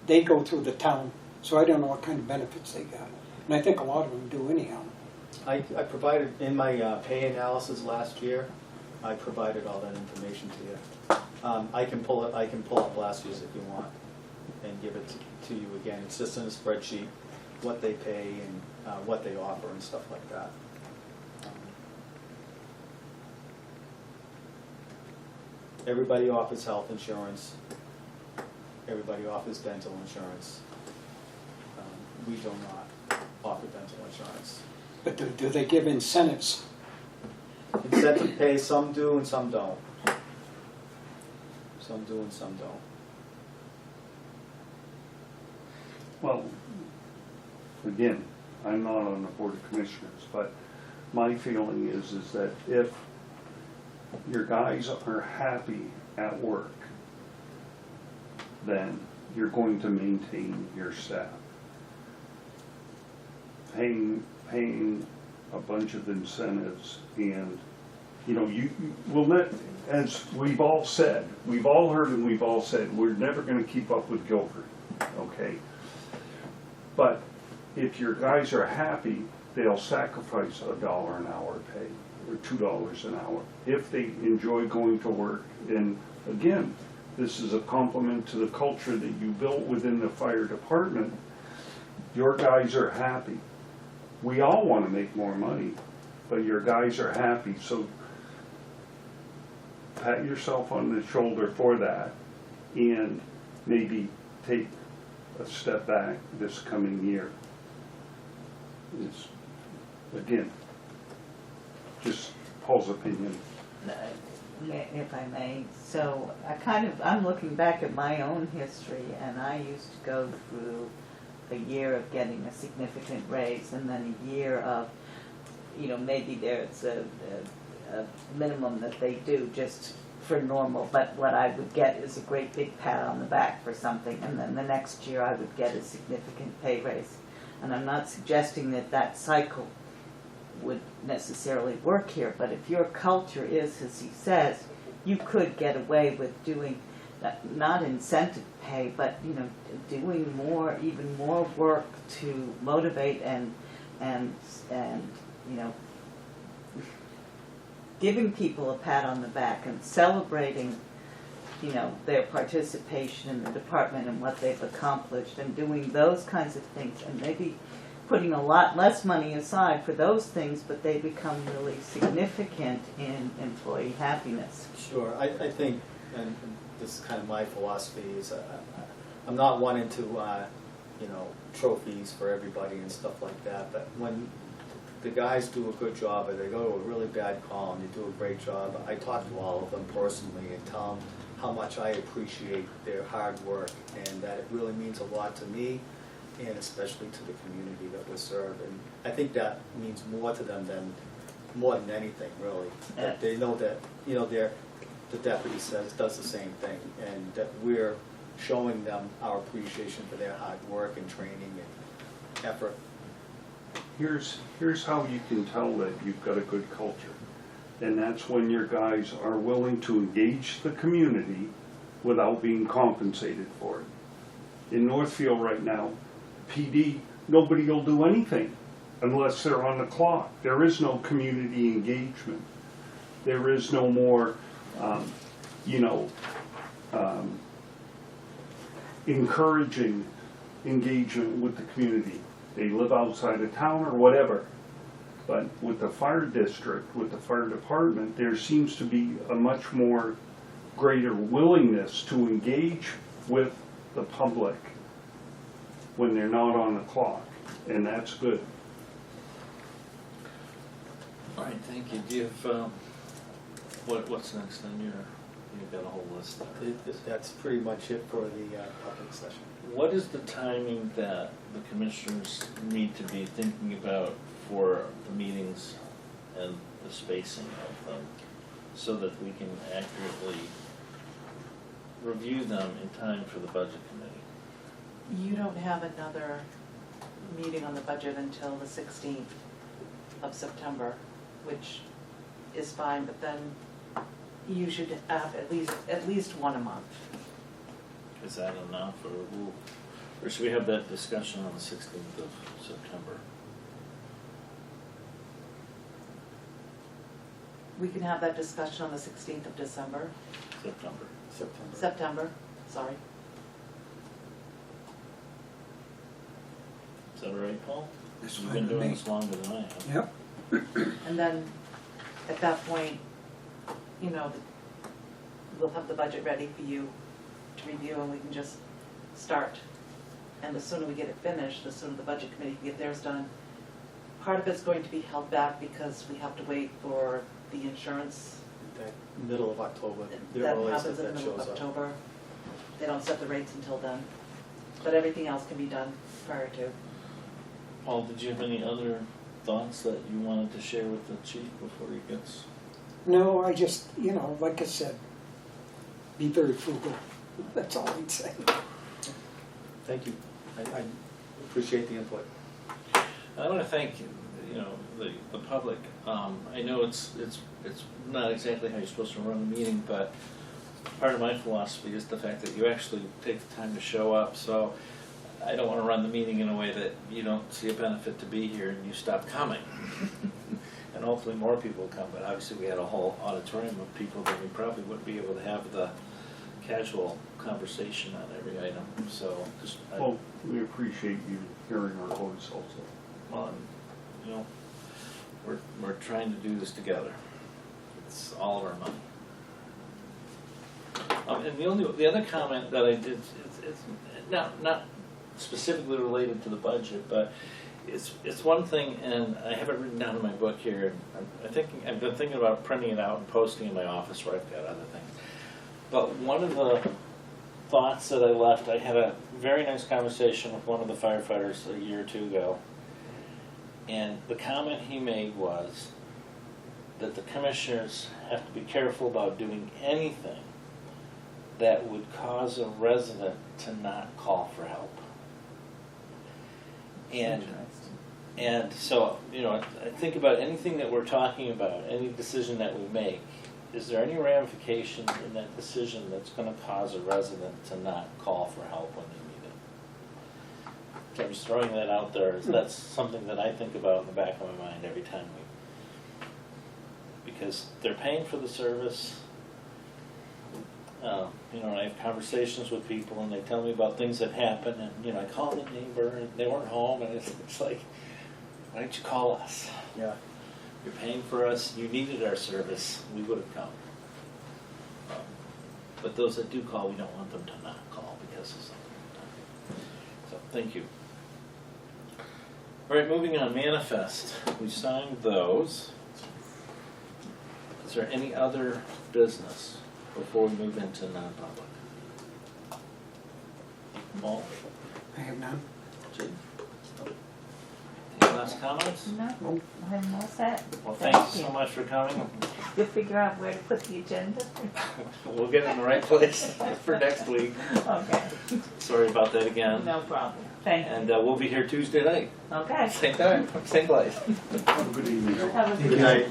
Speaker 1: they go through the town, so I don't know what kind of benefits they got. And I think a lot of them do anyhow.
Speaker 5: I provided, in my pay analysis last year, I provided all that information to you. I can pull up last year's if you want, and give it to you again. It's just in a spreadsheet, what they pay and what they offer and stuff like that. Everybody offers health insurance. Everybody offers dental insurance. We do not offer dental insurance.
Speaker 1: But do they give incentives?
Speaker 5: Incentive pay, some do and some don't. Some do and some don't.
Speaker 3: Well, again, I'm not on the Board of Commissioners, but my feeling is that if your guys are happy at work, then you're going to maintain your staff. Paying a bunch of incentives and, you know, you will not, as we've all said, we've all heard and we've all said, we're never gonna keep up with Guilford, okay? But if your guys are happy, they'll sacrifice $1 an hour pay or $2 an hour if they enjoy going to work. And again, this is a compliment to the culture that you built within the fire department. Your guys are happy. We all want to make more money, but your guys are happy, so pat yourself on the shoulder for that and maybe take a step back this coming year. It's, again, just Paul's opinion.
Speaker 7: If I may, so I'm looking back at my own history, and I used to go through a year of getting a significant raise, and then a year of, you know, maybe there's a minimum that they do just for normal, but what I would get is a great big pat on the back for something, and then the next year I would get a significant pay raise. And I'm not suggesting that that cycle would necessarily work here, but if your culture is, as he says, you could get away with doing not incentive pay, but, you know, doing more, even more work to motivate and you know, giving people a pat on the back and celebrating, you know, their participation in the department and what they've accomplished, and doing those kinds of things, and maybe putting a lot less money aside for those things, but they become really significant in employee happiness.
Speaker 5: Sure, I think, and this is kind of my philosophy, is I'm not one into, you know, trophies for everybody and stuff like that, but when the guys do a good job or they go to a really bad call and they do a great job, I talk to all of them personally and tell them how much I appreciate their hard work and that it really means a lot to me and especially to the community that we serve. And I think that means more to them than more than anything, really. That they know that, you know, the deputy does the same thing, and that we're showing them our appreciation for their hard work and training and effort.
Speaker 3: Here's how you can tell that you've got a good culture. And that's when your guys are willing to engage the community without being compensated for it. In Northfield right now, PD, nobody will do anything unless they're on the clock. There is no community engagement. There is no more, you know, encouraging engagement with the community. They live outside of town or whatever. But with the fire district, with the fire department, there seems to be a much more greater willingness to engage with the public when they're not on the clock, and that's good.
Speaker 2: All right, thank you. Do you have, what's next on your, you've got a whole list there.
Speaker 5: That's pretty much it for the public session.
Speaker 2: What is the timing that the commissioners need to be thinking about for the meetings and the spacing of them so that we can accurately review them in time for the budget committee.
Speaker 6: You don't have another meeting on the budget until the 16th of September, which is fine, but then you should have at least one a month.
Speaker 2: Is that enough, or should we have that discussion on the 16th of September?
Speaker 6: We can have that discussion on the 16th of December,
Speaker 2: September.
Speaker 6: September, sorry.
Speaker 2: Is that all right, Paul?
Speaker 1: That's
Speaker 2: You've
Speaker 1: fine
Speaker 2: been
Speaker 1: with
Speaker 2: doing
Speaker 1: me.
Speaker 2: this longer than I have.
Speaker 1: Yep.
Speaker 6: And then, at that point, you know, we'll have the budget ready for you to review, and we can just start. And the sooner we get it finished, the sooner the budget committee can get theirs done. Part of it's going to be held back because we have to wait for the insurance.
Speaker 5: That middle of October, the
Speaker 6: That
Speaker 5: earliest
Speaker 6: happens in the
Speaker 5: that
Speaker 6: middle of
Speaker 5: shows up.
Speaker 6: October. They don't set the rates until then. But everything else can be done prior to.
Speaker 2: Paul, did you have any other thoughts that you wanted to share with the chief before he gets?
Speaker 1: No, I just, like I said, be very frugal. That's all I'd say.
Speaker 5: Thank you. I appreciate the input.
Speaker 2: I want to thank the public. I know it's not exactly how you're supposed to run a meeting, but part of my philosophy is the fact that you actually take the time to show up. So I don't want to run the meeting in a way that you don't see a benefit to be here and you stop coming. And hopefully more people will come, but obviously we had a whole auditorium of people that we probably wouldn't be able to have the casual conversation on every item. So just,
Speaker 3: Well, we appreciate you hearing our voice also.
Speaker 2: well, we're trying to do this together. It's all of our money. And the other comment that I did, it's not specifically related to the budget, but it's one thing, and I have it written down in my book here. And I've been thinking about printing it out and posting in my office where I've got other things. But one of the thoughts that I left, I had a very nice conversation with one of the firefighters a year or two ago, and the comment he made was that the commissioners have to be careful about doing anything that would cause a resident to not call for help. And so, I think about anything that we're talking about, any decision that we make, is there any ramifications in that decision that's going to cause a resident to not call for help when they need it? So I'm just throwing that out there. That's something that I think about in the back of my mind every time because they're paying for the service. I have conversations with people and they tell me about things that happen, and I call the neighbor and they weren't home, and it's like, why didn't you call us?
Speaker 5: Yeah.
Speaker 2: You're paying for us. You needed our service. We would have come. But those that do call, we don't want them to not call because of something. So thank you. All right, moving on. Manifest. We signed those. Is there any other business before we move into non-public? Paul?
Speaker 1: I have none.
Speaker 2: Jim? Any last comments?
Speaker 7: No, I'm all set.
Speaker 2: Well,
Speaker 7: Thank
Speaker 2: thanks
Speaker 7: you.
Speaker 2: so much for coming.
Speaker 7: You'll figure out where to put the agenda?
Speaker 2: We'll get it in the right place for next week.
Speaker 7: Okay,
Speaker 2: Sorry about that again.
Speaker 7: no problem. Thank you.
Speaker 2: And we'll be here Tuesday night.
Speaker 7: Okay.
Speaker 2: Same time, same place.
Speaker 3: Have a good evening.
Speaker 7: Have a
Speaker 5: Good night.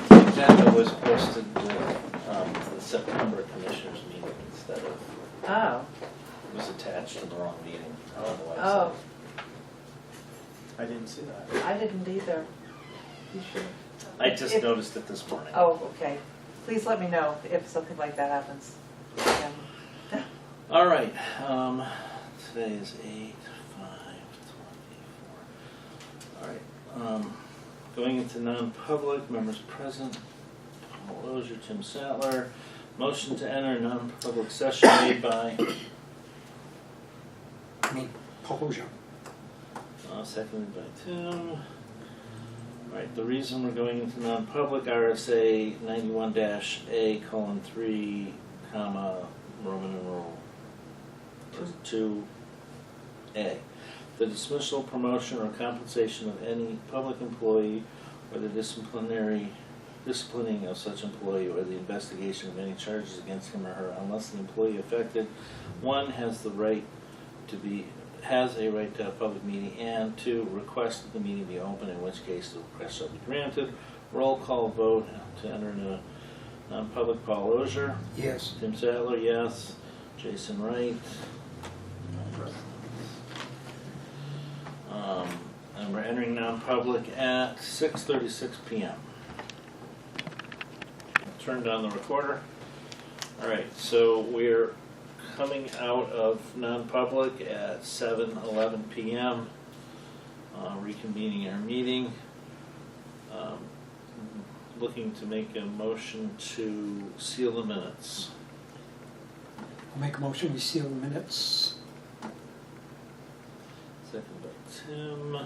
Speaker 2: The agenda was posted the September Commissioners meeting instead of,
Speaker 6: Oh,
Speaker 2: it was attached to the wrong meeting on the website.
Speaker 6: oh,
Speaker 5: I didn't see that.
Speaker 6: I didn't either. You sure?
Speaker 2: I just
Speaker 6: If-
Speaker 2: noticed it this morning.
Speaker 6: Oh, okay. Please let me know if something like that happens.
Speaker 2: All right, today is 8/5/24. All right, going into non-public, members present, Paul Lozier, Tim Sattler. Motion to enter non-public session made by,
Speaker 1: Paul Jean.
Speaker 2: seconded by Tim. All right, the reason we're going into non-public, RSA 91-A:3, Roman numeral 2A. the dismissal, promotion, or compensation of any public employee, or the disciplining of such employee, or the investigation of any charges against him or her, unless the employee affected, one, has a right to have a public meeting, and two, request that the meeting be open, in which case the request shall be granted. Roll call vote to enter into a non-public. Paul Ogier,
Speaker 1: Yes.
Speaker 2: Tim Sadler, yes. Jason Wright. And we're entering non-public at 6:36 p.m. Turned on the recorder. All right, so we're coming out of non-public at 7:11 p.m. Reconvening our meeting. Looking to make a motion to seal the minutes.
Speaker 1: I'll make a motion, we seal the minutes.
Speaker 2: Second by Tim.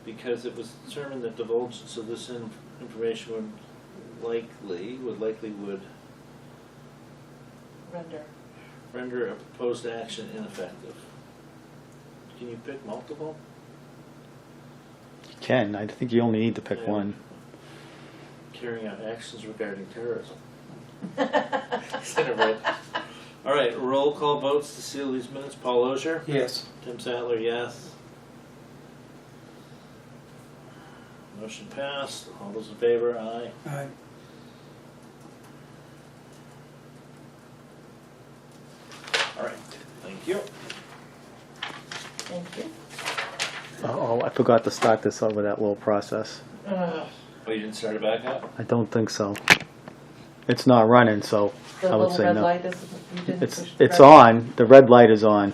Speaker 2: Because it was determined that divulgence of this information would render a proposed action ineffective. Can you pick multiple?
Speaker 5: You can, I think you only need to pick
Speaker 2: Yeah.
Speaker 5: one.
Speaker 2: Carrying out actions regarding terrorism. All right, roll call votes to seal these minutes. Paul Ogier?
Speaker 1: Yes.
Speaker 2: Tim Sadler, yes. Motion passed. All those in favor, aye.
Speaker 1: Aye.
Speaker 2: All right, thank you.
Speaker 6: Thank you.
Speaker 5: Oh, I forgot to start this over that little process.
Speaker 2: Oh, you didn't start it back up?
Speaker 5: I don't think so. It's not running, so
Speaker 6: The
Speaker 5: I would
Speaker 6: little
Speaker 5: say
Speaker 6: red
Speaker 5: no.
Speaker 6: light is, you didn't push the
Speaker 5: It's
Speaker 6: red-
Speaker 5: on, the red light is on.